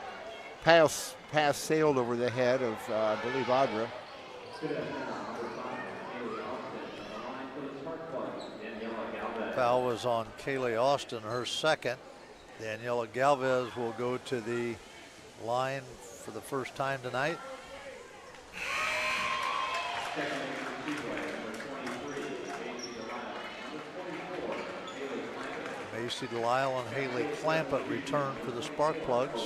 pass sailed over the head of, I believe, Audra. Foul was on Kaylee Austin, her 2nd. Daniela Galvez will go to the line for the first time tonight. Macy Delisle and Haley Clampett return for the Spark Plugs.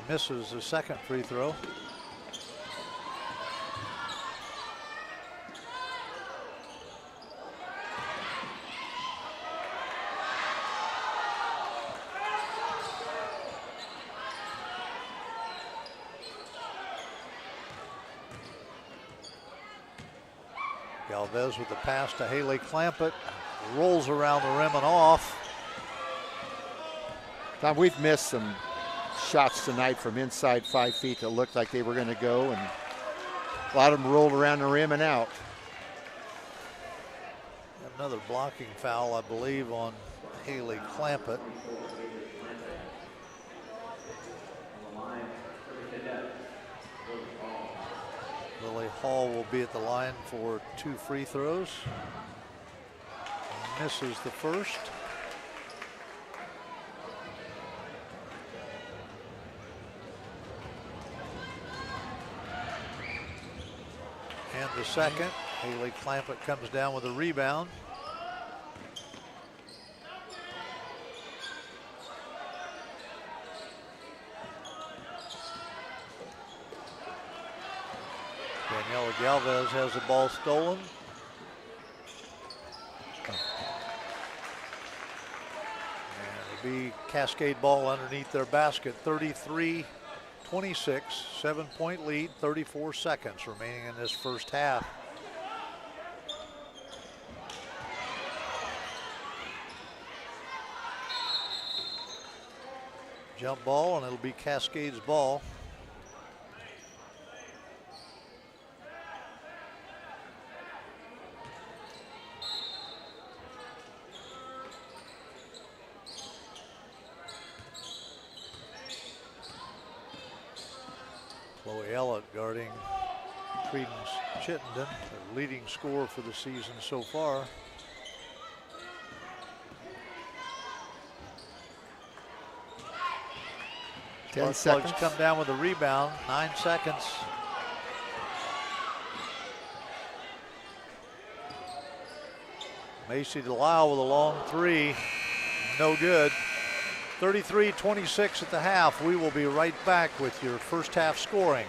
Misses the 2nd free throw. Galvez with the pass to Haley Clampett, rolls around the rim and off. Tom, we've missed some shots tonight from inside 5 feet that looked like they were going to go, and a lot of them rolled around the rim and out. Another blocking foul, I believe, on Haley Clampett. Lily Hall will be at the line for 2 free throws. Misses the first. And the second. Haley Clampett comes down with a rebound. Daniela Galvez has the ball stolen. And it'll be Cascade ball underneath their basket. 33-26, 7-point lead, 34 seconds remaining in this first half. Jump ball, and it'll be Cascade's ball. Chloe Ellett guarding Credence Chittenden, the leading scorer for the season so far. Ten Spark seconds. Plugs come down with a rebound, 9 seconds. Macy Delisle with a long 3, no good. 33-26 at the half. We will be right back with your first half scoring.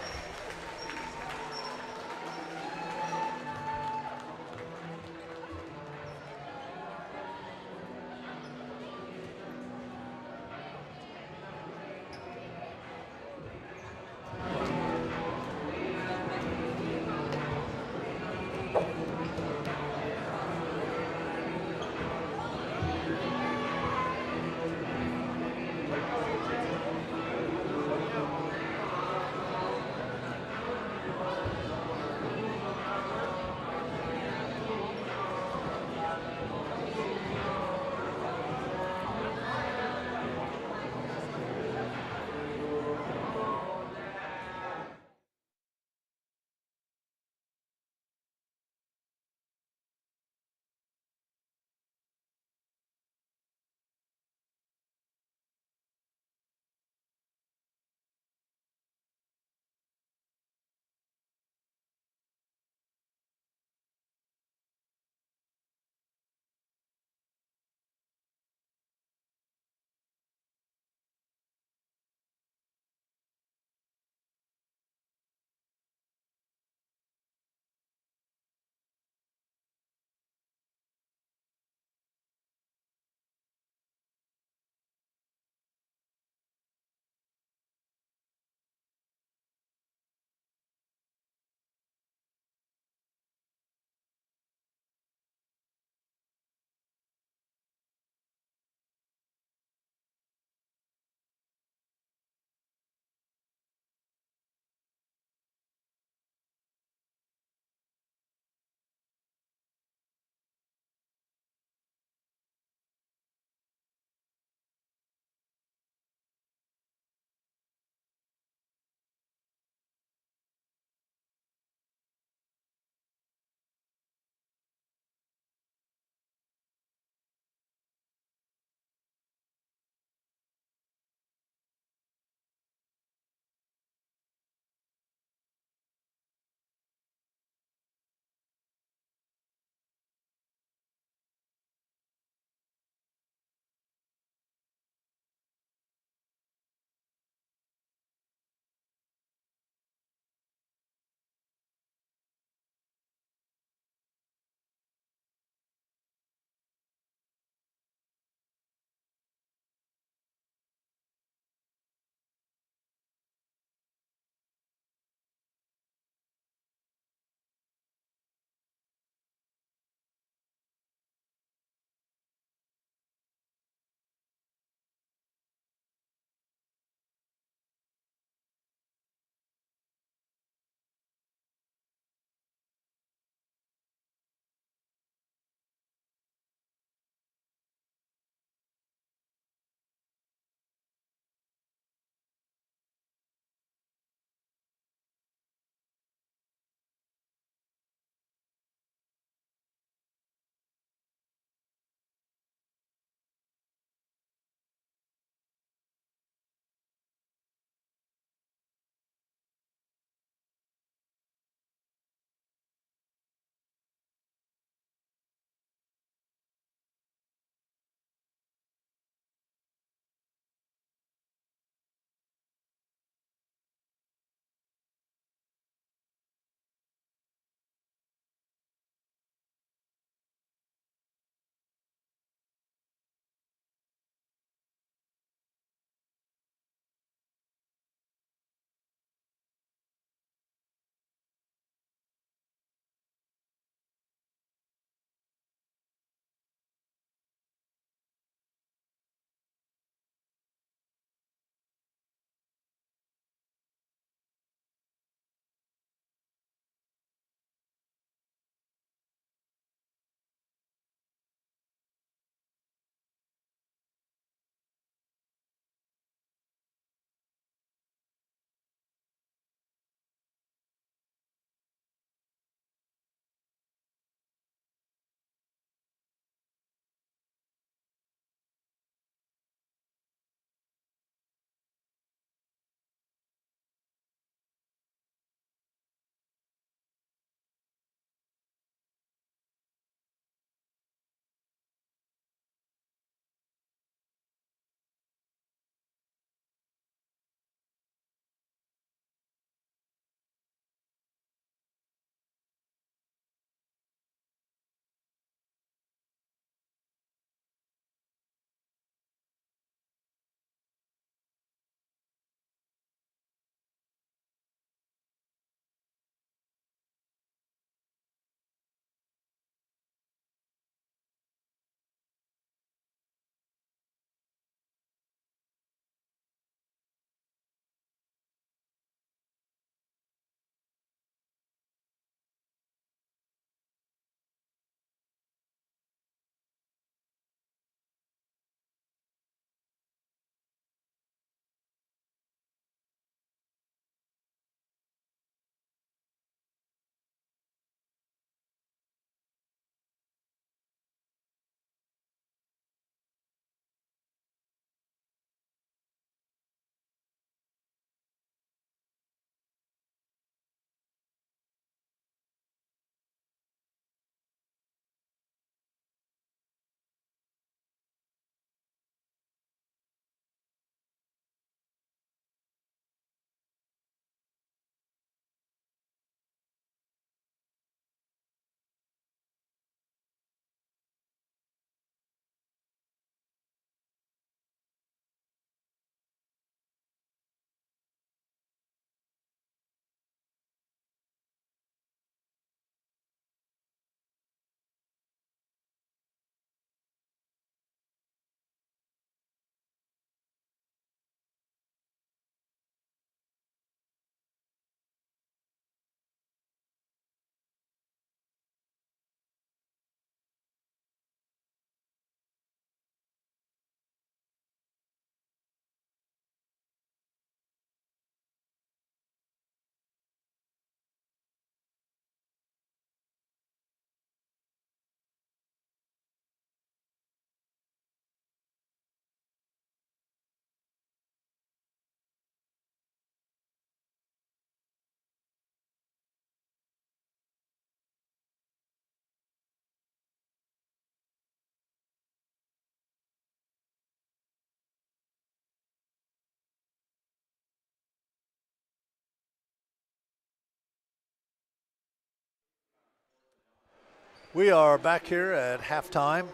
We are back here at halftime.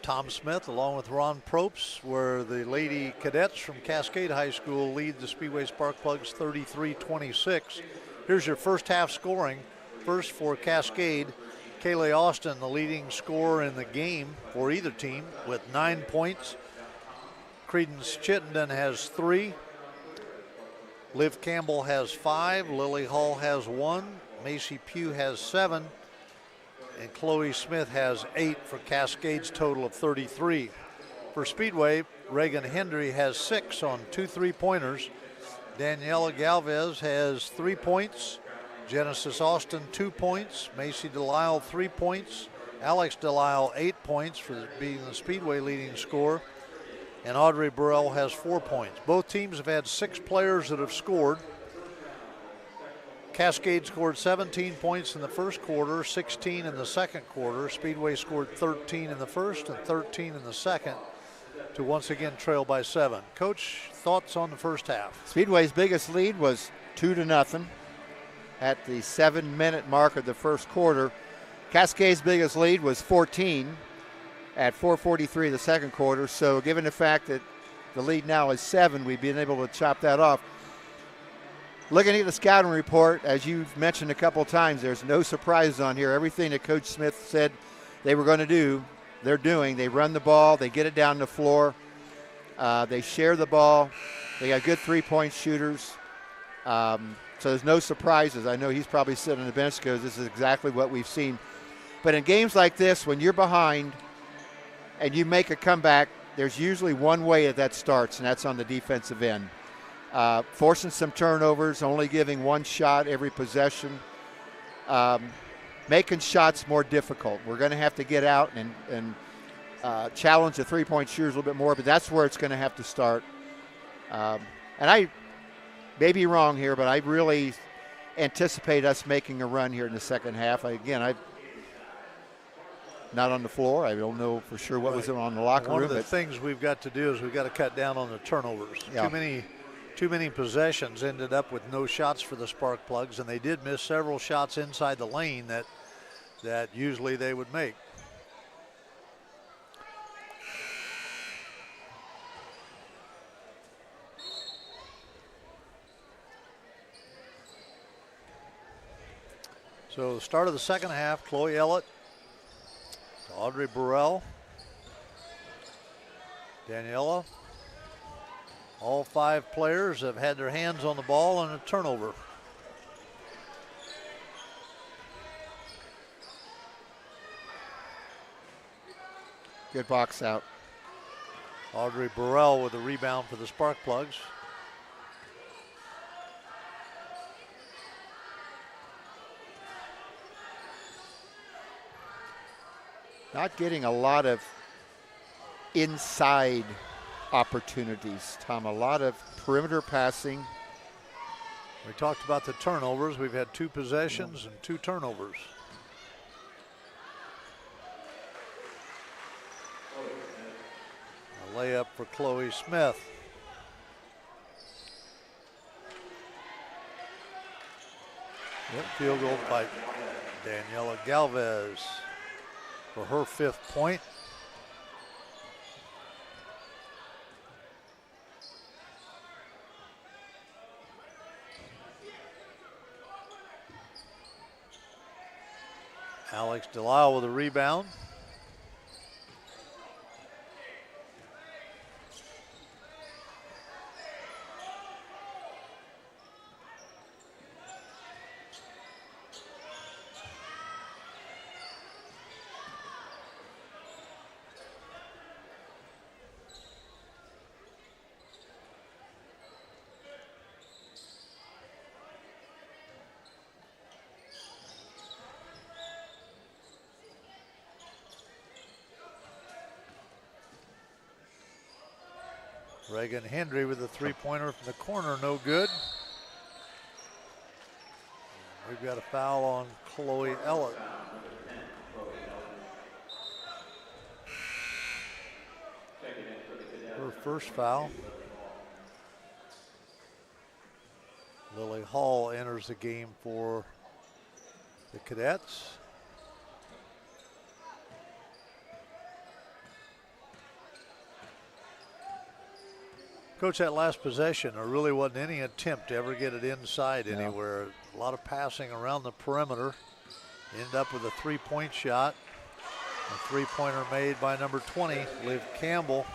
Tom Smith along with Ron Probst, where the Lady Cadets from Cascade High School lead the Speedway Sparkplugs 33-26. Here's your first half scoring. First for Cascade, Kaylee Austin, the leading scorer in the game for either team with 9 points. Credence Chittenden has 3. Liv Campbell has 5. Lily Hall has 1. Macy Pugh has 7. And Chloe Smith has 8 for Cascade's total of 33. For Speedway, Reagan Hendry has 6 on 2 3-pointers. Daniela Galvez has 3 points. Genesis Austin 2 points. Macy Delisle 3 points. Alex Delisle 8 points for being the Speedway leading scorer. And Audrey Burrell has 4 points. Both teams have had 6 players that have scored. Cascade scored 17 points in the first quarter, 16 in the second quarter. Speedway scored 13 in the first and 13 in the second to once again trail by 7. Coach, thoughts on the first half? Speedway's biggest lead was 2-0 at the 7-minute mark of the first quarter. Cascade's biggest lead was 14 at 4:43 of the second quarter. So given the fact that the lead now is 7, we've been able to chop that off. Looking at the scouting report, as you've mentioned a couple of times, there's no surprises on here. Everything that Coach Smith said they were going to do, they're doing. They run the ball, they get it down the floor, they share the ball, they got good 3-point shooters. So there's no surprises. I know he's probably sitting on the bench because this is exactly what we've seen. But in games like this, when you're behind and you make a comeback, there's usually one way that starts, and that's on the defensive end. Forcing some turnovers, only giving 1 shot every possession, making shots more difficult. We're going to have to get out and challenge the 3-point shooters a little bit more, but that's where it's going to have to start. And I may be wrong here, but I really anticipate us making a run here in the second half. I'm not on the floor. I don't know for sure what was on the locker room. One of the things we've got to do is we've got to cut down on the turnovers. Yeah. Too many possessions ended up with no shots for the Sparkplugs, and they did miss several shots inside the lane that usually they would make. So the start of the second half, Chloe Ellett to Audrey Burrell, Daniela. All 5 players have had their hands on the ball and a turnover. Good box out. Audrey Burrell with a rebound for the Sparkplugs. Not getting a lot of inside opportunities, Tom. A lot of perimeter passing. We talked about the turnovers. We've had 2 possessions and 2 turnovers. A layup for Chloe Smith. Field goal by Daniela Galvez for her 5th point. Alex Delisle with a rebound. Reagan Hendry with a 3-pointer from the corner, no good. We've got a foul on Chloe Ellett. Her first foul. Lily Hall enters the game for the Cadets. Coach, that last possession, there really wasn't any attempt to ever get it inside anywhere. A lot of passing around the perimeter. End up with a three-point shot. A three-pointer made by number 20, Liv Campbell.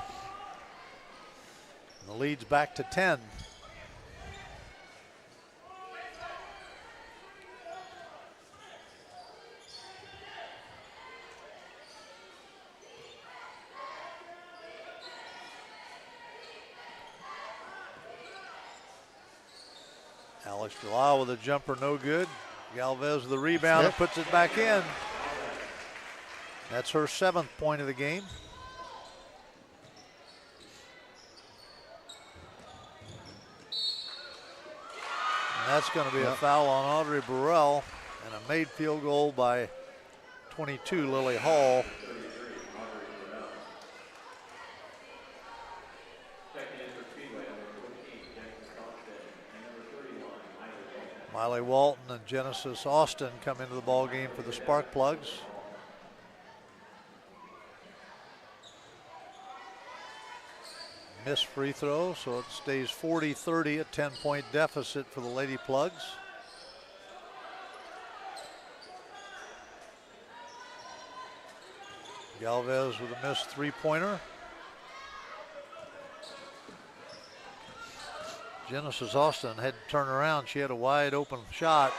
And the lead's back to 10. Alex Delisle with a jumper, no good. Galvez with the rebound and puts it back in. That's her 7th point of the game. And that's going to be a foul on Audrey Burrell and a made field goal by 22, Lily Hall. Miley Walton and Genesis Austin come into the ball game for the Spark Plugs. Missed free throw, so it stays 40-30, a 10-point deficit for the Lady Plugs. Galvez with a missed three-pointer. Genesis Austin had to turn around. She had a wide open shot.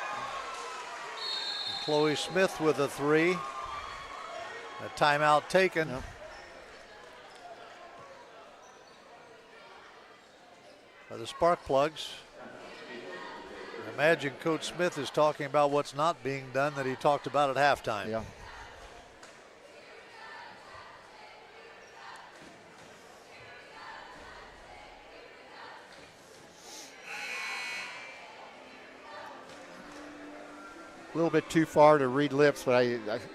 And Chloe Smith with a three. A timeout taken. By the Spark Plugs. I imagine Coach Smith is talking about what's not being done that he talked about at halftime. Yeah. A little bit too far to read lips, but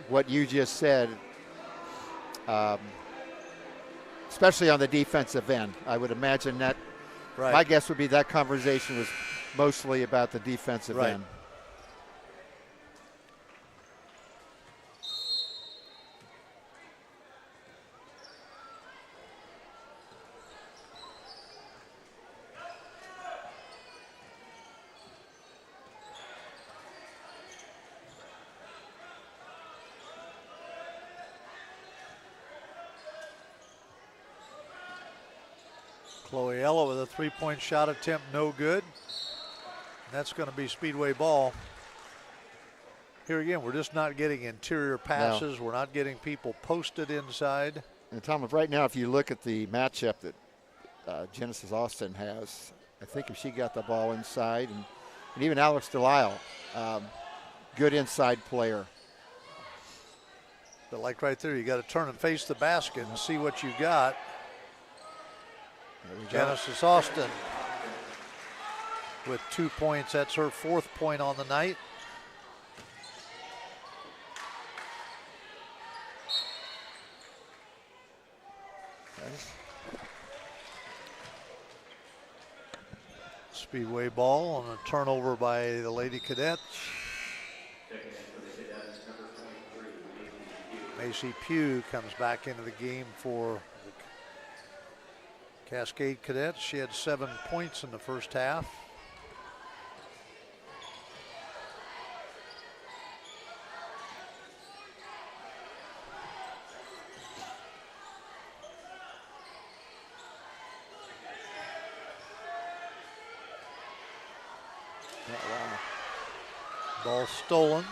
what you just said, especially on the defensive end, I would imagine that. Right. My guess would be that conversation was mostly about the defensive end. Chloe Ella with a three-point shot attempt, no good. That's going to be Speedway ball. Here again, we're just not getting interior passes. No. We're not getting people posted inside. And Tom, right now, if you look at the matchup that Genesis Austin has, I think if she got the ball inside, and even Alex Delisle, good inside player. But like right there, you got to turn and face the basket and see what you got. Genesis Austin with 2 points. That's her 4th point on the night. Okay. Speedway ball on a turnover by the Lady Cadets. Macy Pugh comes back into the game for Cascade Cadets. She had 7 points in the first half. Ball stolen.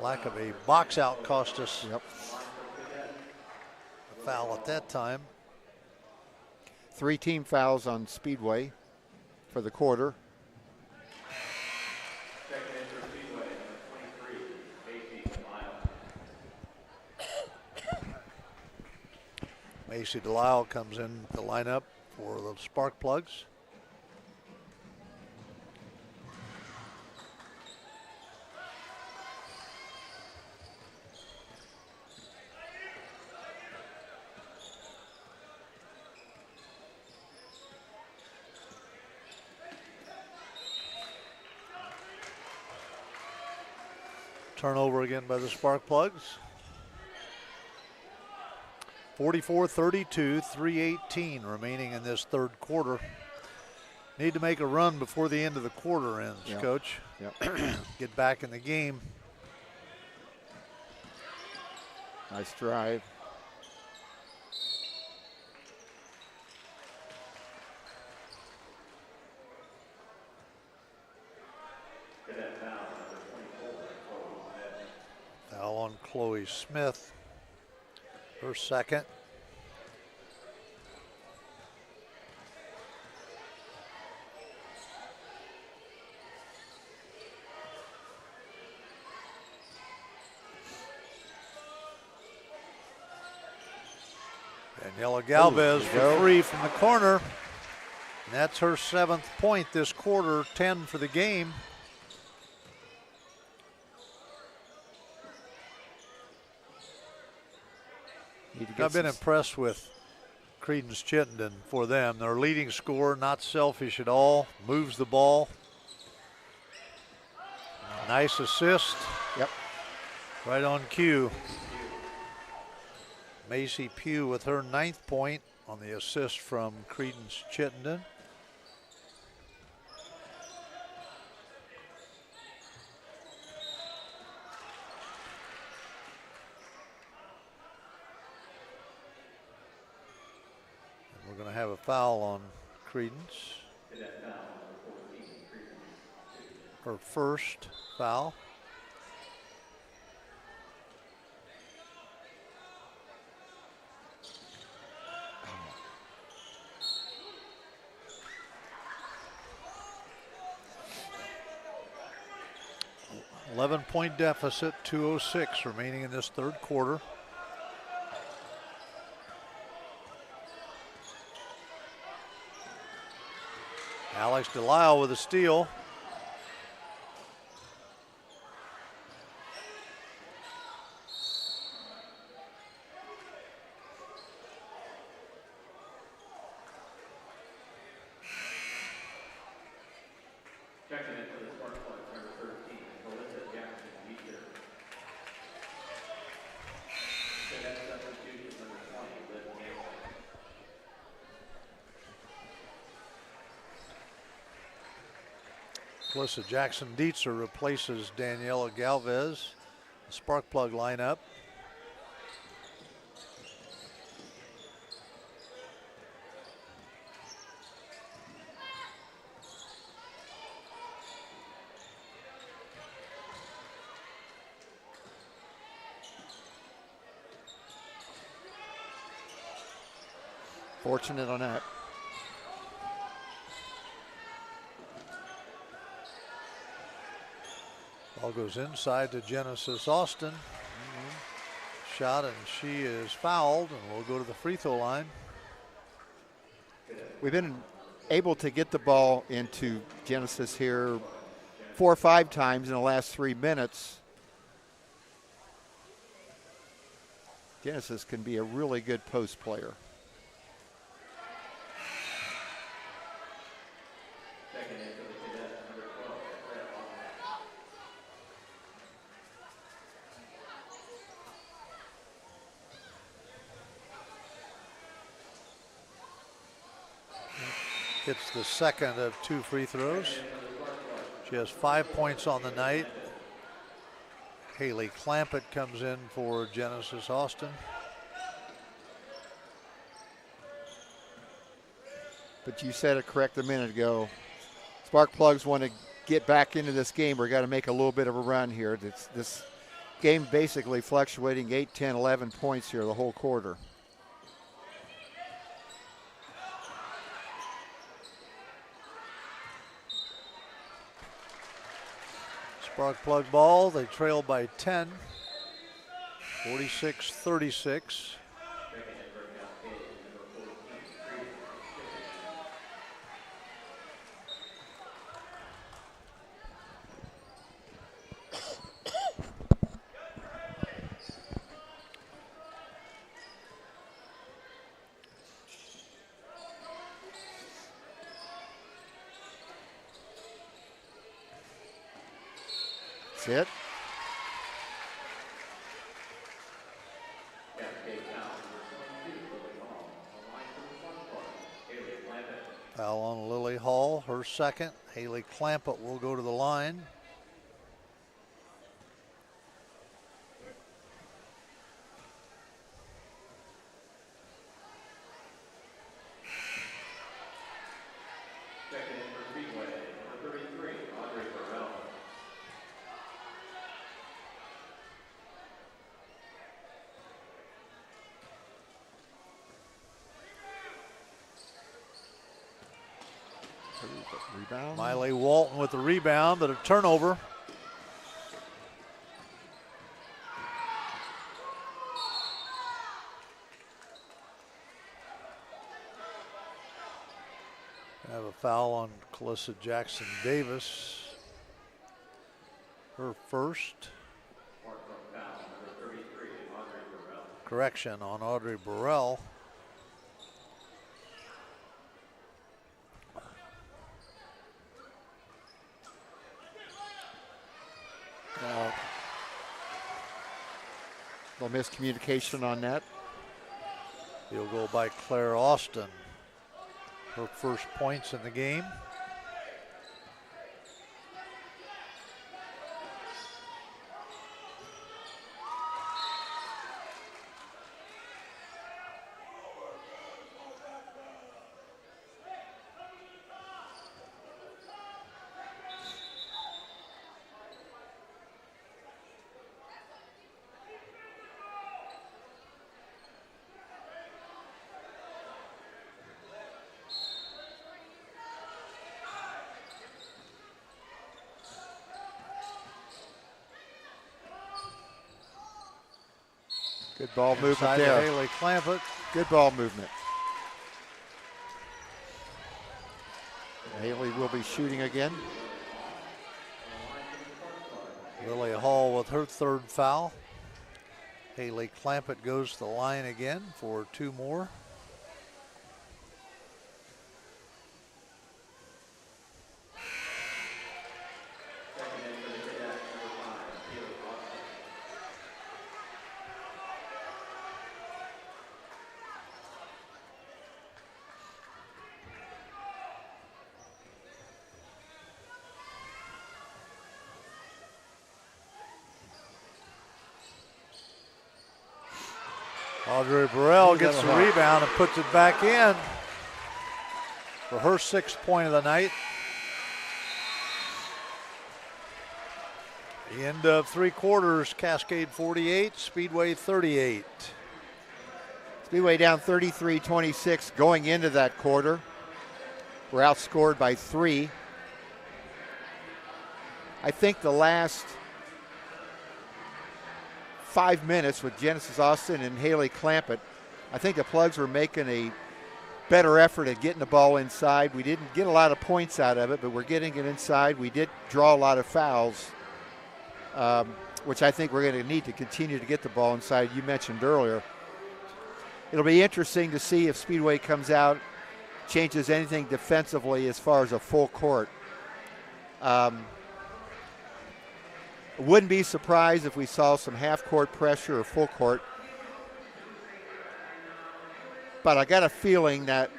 Lack of a box out cost us a foul at that time. 3 team fouls on Speedway for the quarter. Macy Delisle comes in the lineup for the Spark Plugs. Turnover again by the Sparkplugs. 44-32, 3:18 remaining in this third quarter. Need to make a run before the end of the quarter ends, Yep. Coach. Yep. Get back in the game. Nice drive. Foul on Chloe Smith. Her second. Daniela Galvez for free from the corner. And that's her 7th point this quarter, 10 for the game. I've been impressed with Credence Chittenden for them. Their leading scorer, not selfish at all, moves the ball. Nice assist. Yep. Right on cue. Macy Pugh with her 9th point on the assist from Credence Chittenden. We're going to have a foul on Credence. Her first foul. .11 deficit, 2:06 remaining in this third quarter. Alex Delisle with a steal. Checking it for the Sparkplugs, number 13, Melissa Jackson, Meeker. Cadet substitution, number 20, Liv Nancy. Melissa Jackson Dietzer replaces Daniela Galvez. The Sparkplug lineup. Fortunate on that. Ball goes inside to Genesis Austin. Shot, and she is fouled, and will go to the free throw line. We've been able to get the ball into Genesis here 4 or 5 times in the last 3 minutes. Genesis can be a really good post player. Hits the second of 2 free throws. She has 5 points on the night. Haley Clampett comes in for Genesis Austin. But you said it correct a minute ago. Sparkplugs want to get back into this game. We're got to make a little bit of a run here. This game basically fluctuating 8, 10, 11 points here the whole quarter. Sparkplug ball, they trail by 10, 46-36. That's it. second. Haley Clampett will go to the line. Checking in for Speedway, number 33, Audrey Burrell. Rebound. Miley Walton with the rebound, but a turnover. Have a foul on Calissa Jackson Davis. Her first. Correction on Audrey Burrell. Little miscommunication on that. Field goal by Claire Austin. Her first points in the game. Good ball movement Inside to there. Haley Clampett. Good ball movement. Haley will be shooting again. Lily Hall with her third foul. Haley Clampett goes to the line again for two more. Audrey Burrell gets the rebound and puts it back in for her sixth point of the night. The end of three quarters, Cascade 48, Speedway 38. Speedway down 33-26 going into that quarter. We're outscored by 3. I think the last 5 minutes with Genesis Austin and Haley Clampett, I think the Plugs were making a better effort at getting the ball inside. We didn't get a lot of points out of it, but we're getting it inside. We did draw a lot of fouls, which I think we're going to need to continue to get the ball inside. You mentioned earlier. It'll be interesting to see if Speedway comes out, changes anything defensively as far as a full court. Wouldn't be surprised if we saw some half-court pressure or full court. But I got a feeling that,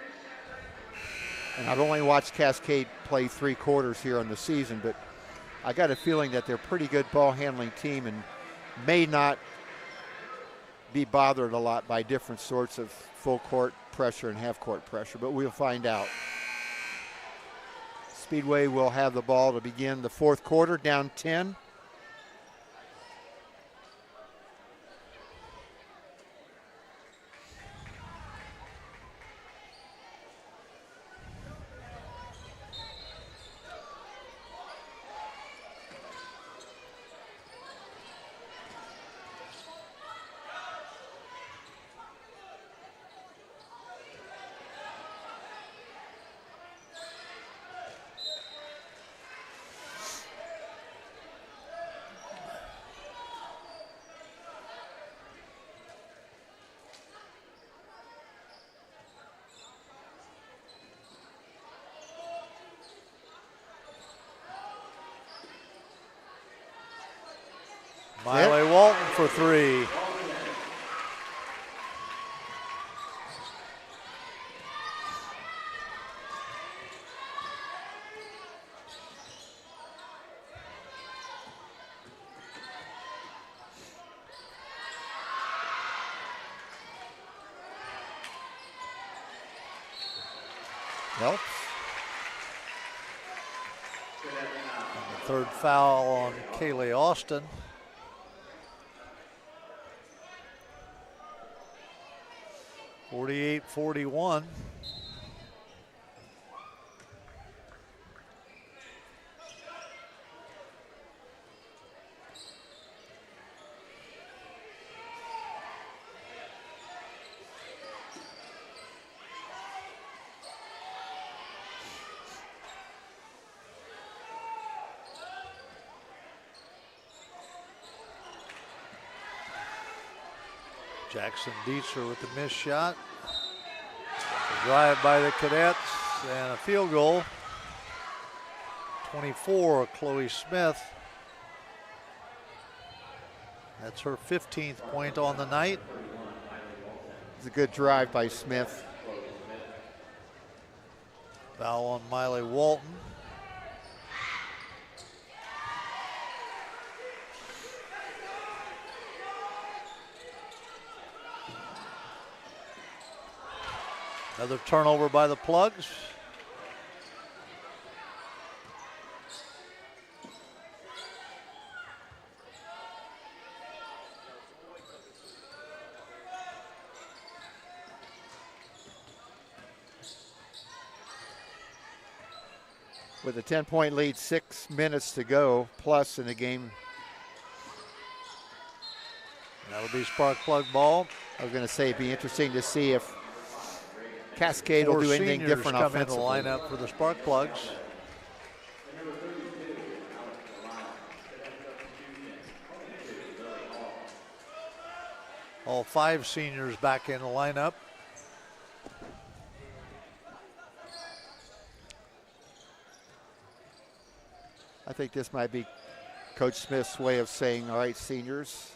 and I've only watched Cascade play 3 quarters here on the season, but I got a feeling that they're a pretty good ball-handling team and may not be bothered a lot by different sorts of full-court pressure and half-court pressure, but we'll find out. Speedway will have the ball to begin the fourth quarter, down 10. Miley Walton for 3. Helps. And the third foul on Kaylee Austin. (48-41). Jackson Dietzer with the missed shot. A drive by the Cadets and a field goal. 24, Chloe Smith. That's her 15th point on the night. It's a good drive by Smith. Foul on Miley Walton. Another turnover by the Plugs. With a 10-point lead, 6 minutes to go, plus in the game. That'll be spark plug ball. I was going to say it'd be interesting to see if Cascade will Four do anything seniors different come in the offensively. lineup for the spark plugs. All 5 seniors back in the lineup. I think this might be Coach Smith's way of saying, all right, seniors,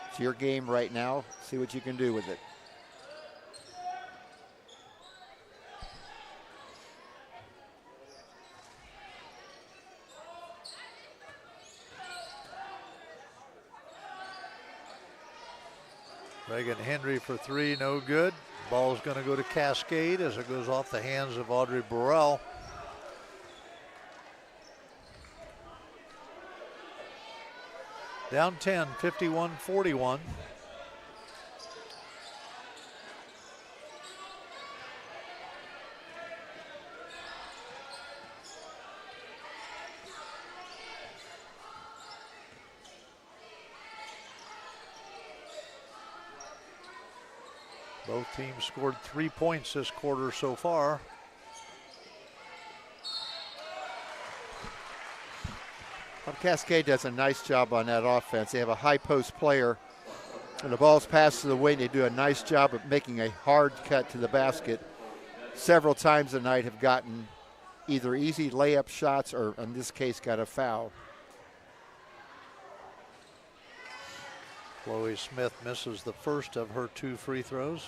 it's your game right now. See what you can do with it. Reagan Henry for 3, no good. Ball's going to go to Cascade as it goes off the hands of Audrey Burrell. Down 10, 51-41. Both teams scored 3 points this quarter so far. Well, Cascade does a nice job on that offense. They have a high post player. When the ball's passed to the wing, they do a nice job of making a hard cut to the basket. Several times tonight have gotten either easy layup shots or, in this case, got a foul. Chloe Smith misses the first of her 2 free throws.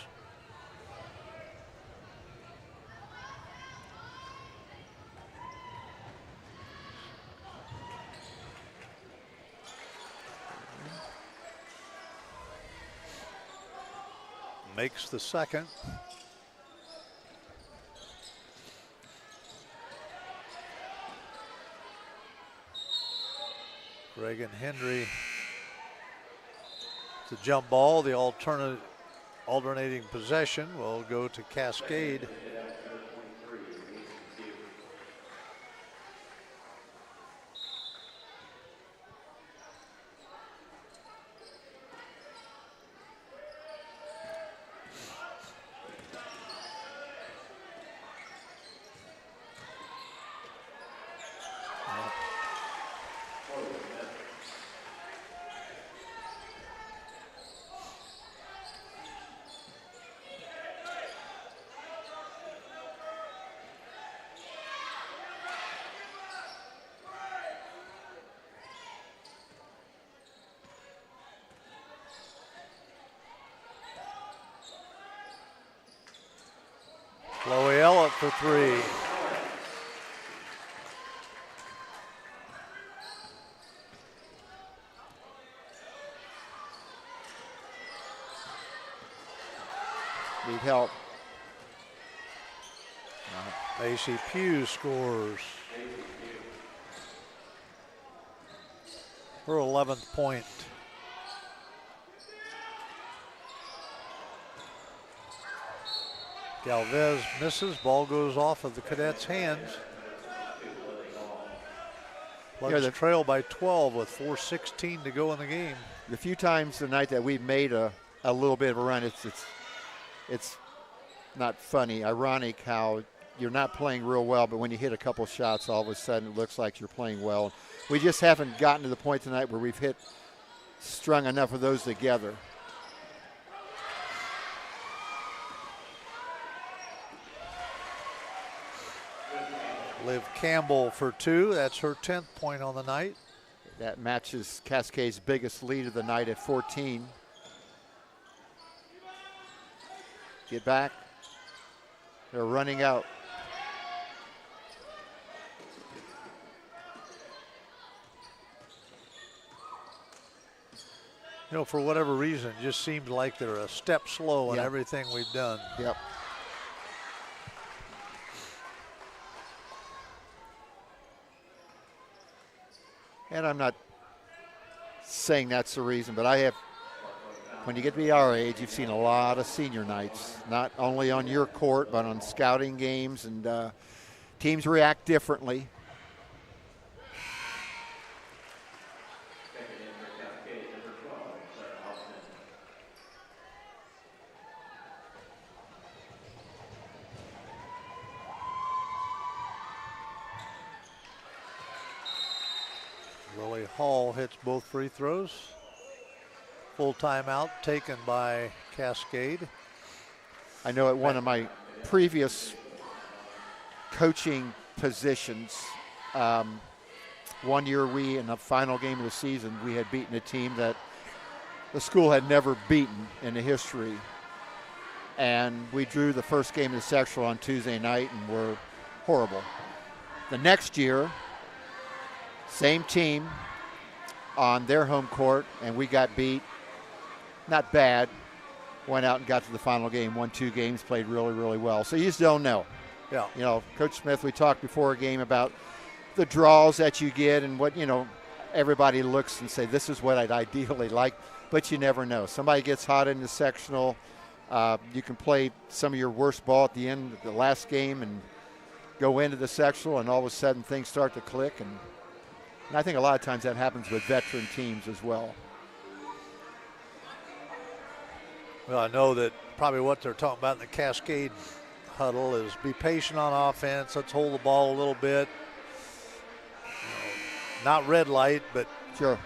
Makes the second. Reagan Henry. The jump ball, the alternating possession will go to Cascade. Chloe Ellett for 3. Need help. Macy Pugh scores her 11th point. Galvez misses. Ball goes off of the Cadets' hands. Plugs trail by 12 with 4:16 to go in the game. The few times tonight that we've made a little bit of a run, it's not funny, ironic how you're not playing real well, but when you hit a couple shots, all of a sudden it looks like you're playing well. We just haven't gotten to the point tonight where we've strung enough of those together. Liv Campbell for 2. That's her 10th point on the night. That matches Cascade's biggest lead of the night at 14. Get back. They're running out. You know, for whatever reason, it just seems like they're a step slow in everything we've done. Yep. And I'm not saying that's the reason, but when you get to be our age, you've seen a lot of senior nights, not only on your court, but on scouting games, and teams react differently. Lily Hall hits both free throws. Full timeout taken by Cascade. I know at one of my previous coaching positions, one year in the final game of the season, we had beaten a team that the school had never beaten in the history. And we drew the first game of the sectional on Tuesday night and were horrible. The next year, same team on their home court, and we got beat. Not bad. Went out and got to the final game, won 2 games, played really, really well. So you just don't know. Yeah. You know, Coach Smith, we talked before a game about the draws that you get and what, everybody looks and say, this is what I'd ideally like, but you never know. Somebody gets hot in the sectional. You can play some of your worst ball at the end of the last game and go into the sectional, and all of a sudden things start to click. And I think a lot of times that happens with veteran teams as well. Well, I know that probably what they're talking about in the Cascade huddle is be patient on offense. Let's hold the ball a little bit. Not red light, but sure,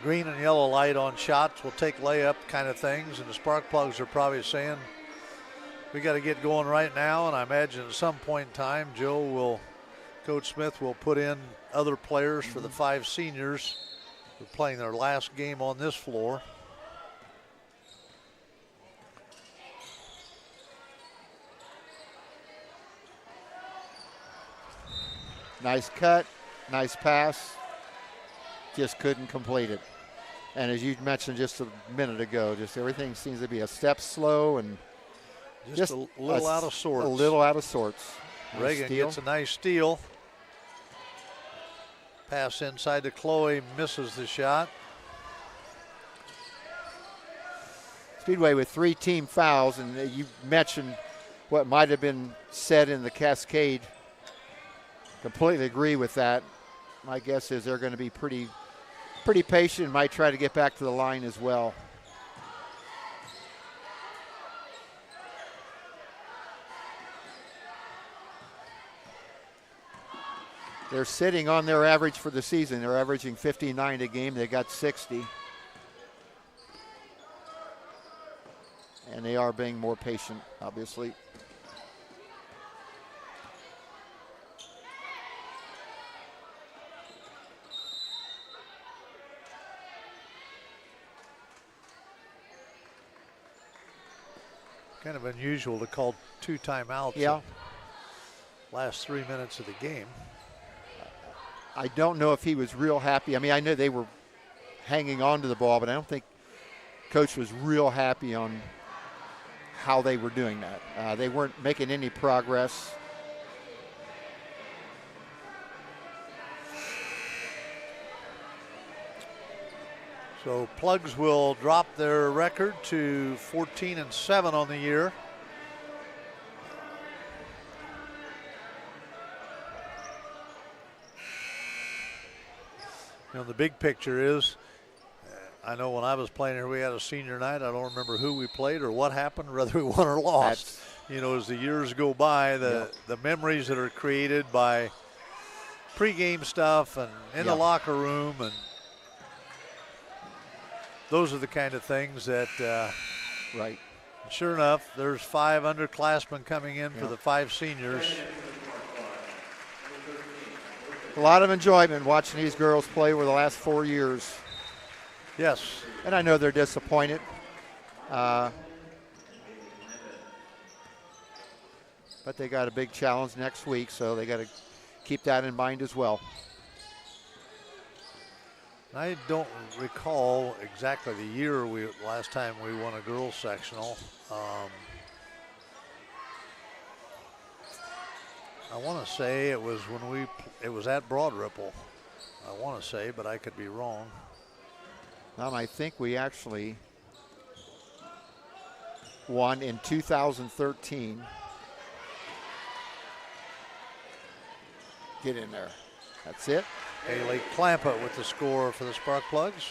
green and yellow light on shots. We'll take layup kind of things. And the spark plugs are probably saying, we got to get going right now. And I imagine at some point in time, Coach Smith will put in other players for the 5 seniors who are playing their last game on this floor. Nice cut, nice pass, just couldn't complete it. And as you mentioned just a minute ago, just everything seems to be a step slow and just a little out of sorts. A little out of sorts. Reagan gets a nice steal. Pass inside to Chloe, misses the shot. Speedway with 3 team fouls, and you mentioned what might have been said in the Cascade. Completely agree with that. My guess is they're going to be pretty patient and might try to get back to the line as well. They're sitting on their average for the season. They're averaging 59 a game. They got 60. And they are being more patient, obviously. Kind of unusual to call 2 timeouts. Yeah. Last 3 minutes of the game. I don't know if he was real happy. I mean, I know they were hanging on to the ball, but I don't think Coach was real happy on how they were doing that. They weren't making any progress. So Plugs will drop their record to 14-7 on the year. You know, the big picture is, I know when I was playing here, we had a senior night. I don't remember who we played or what happened, whether we won or lost. You know, as the years go by, the memories that are created by pregame stuff and in the locker room, and those are the kind of things that, Right. Sure enough, there's 5 underclassmen coming in for the 5 seniors. A lot of enjoyment watching these girls play over the last 4 years. Yes. And I know they're disappointed. But they got a big challenge next week, so they got to keep that in mind as well. I don't recall exactly the year last time we won a girls sectional. I want to say it was when it was at Broad Ripple. I want to say, but I could be wrong. I think we actually won in 2013. Get in there. That's it. Haley Clampett with the score for the Spark Plugs.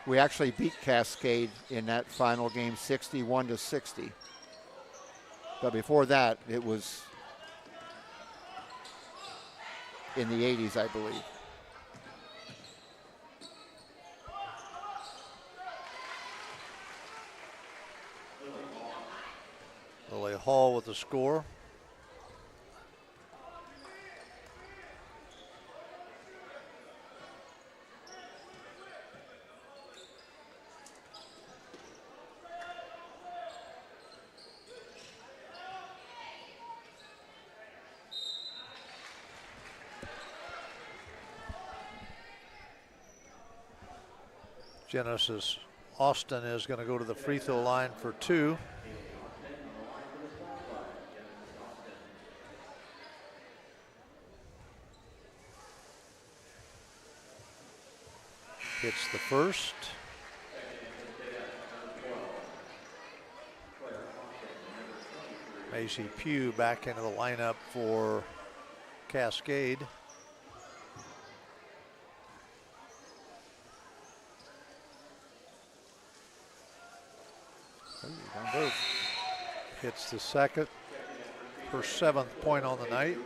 We actually beat Cascade in that final game 61-60. But before that, it was in the 80s, I believe. Lily Hall with the score. Genesis Austin is going to go to the free throw line for 2. Hits the first. Macy Pugh back into the lineup for Cascade. Hits the second, her 7th point on the night.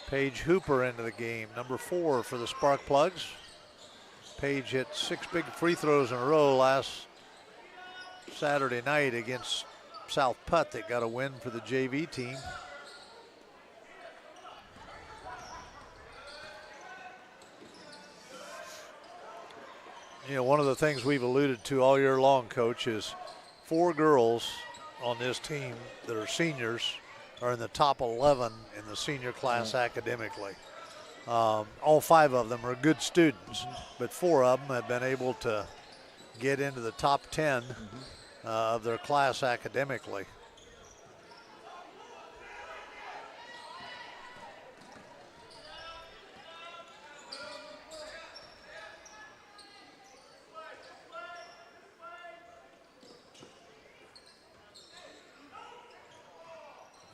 Paige Hooper into the game, number 4 for the Spark Plugs. Paige hit 6 big free throws in a row last Saturday night against South Putt that got a win for the JV team. You know, one of the things we've alluded to all year long, Coach, is 4 girls on this team that are seniors are in the top 11 in the senior class academically. All 5 of them are good students, but 4 of them have been able to get into the top 10 of their class academically.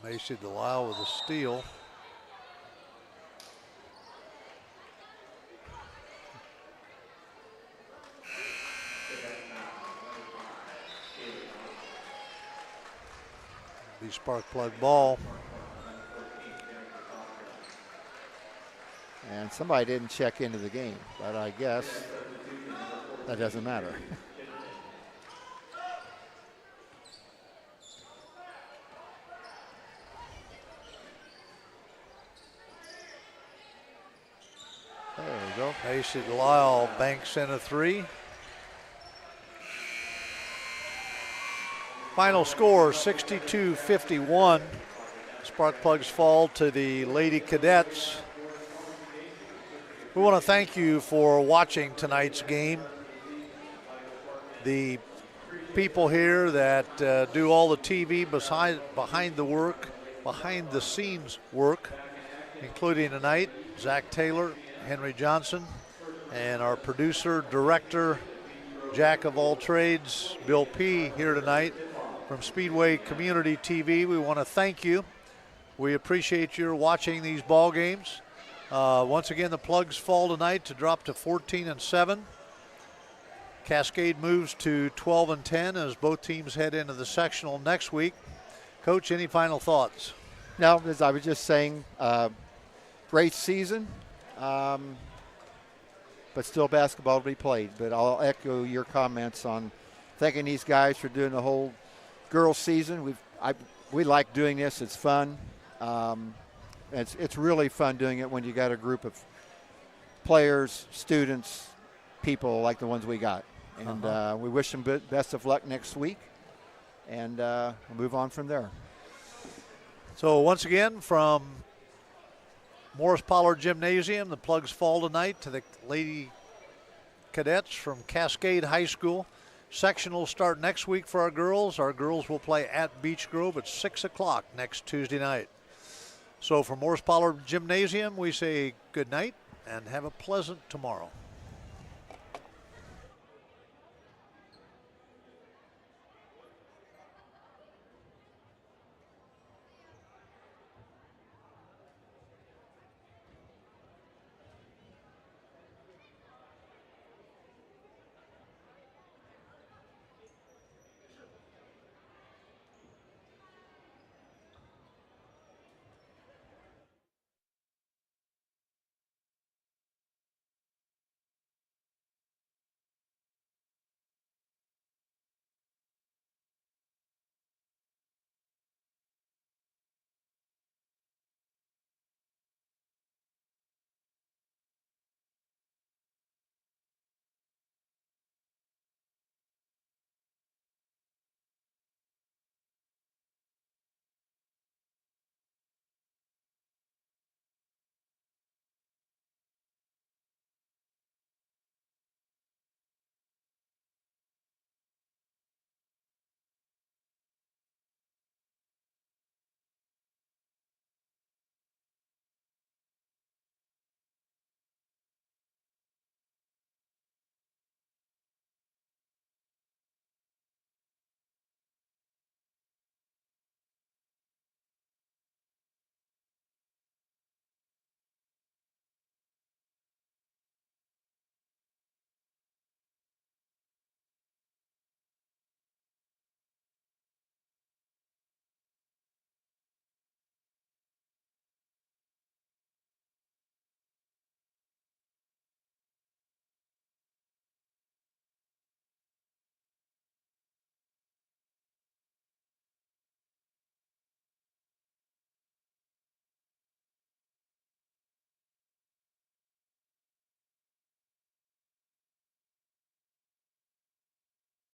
Macy Delisle with a steal. The Spark Plug ball. And somebody didn't check into the game, but I guess that doesn't matter. There we go. Macy Delisle banks in a 3. Final score 62-51. Spark Plugs fall to the Lady Cadets. We want to thank you for watching tonight's game. The people here that do all the TV behind the work, behind the scenes work, including tonight, Zach Taylor Henry Johnson, and our producer, director, jack of all trades, Bill P. here tonight from Speedway Community TV. We want to thank you. We appreciate your watching these ball games. Once again, the Plugs fall tonight to drop to 14-7. Cascade moves to 12-10 as both teams head into the sectional next week. Coach, any final thoughts? No, as I was just saying, great season, but still basketball to be played. But I'll echo your comments on thanking these guys for doing the whole girls season. We like doing this. It's fun. It's really fun doing it when you got a group of players, students, people like the ones we got. And we wish them best of luck next week, and we'll move on from there. So once again, from Morris Pollard Gymnasium, the Plugs fall tonight to the Lady Cadets from Cascade High School. Sectional start next week for our girls. Our girls will play at Beech Grove at 6 o'clock next Tuesday night. So for Morris Pollard Gymnasium, we say good night and have a pleasant tomorrow.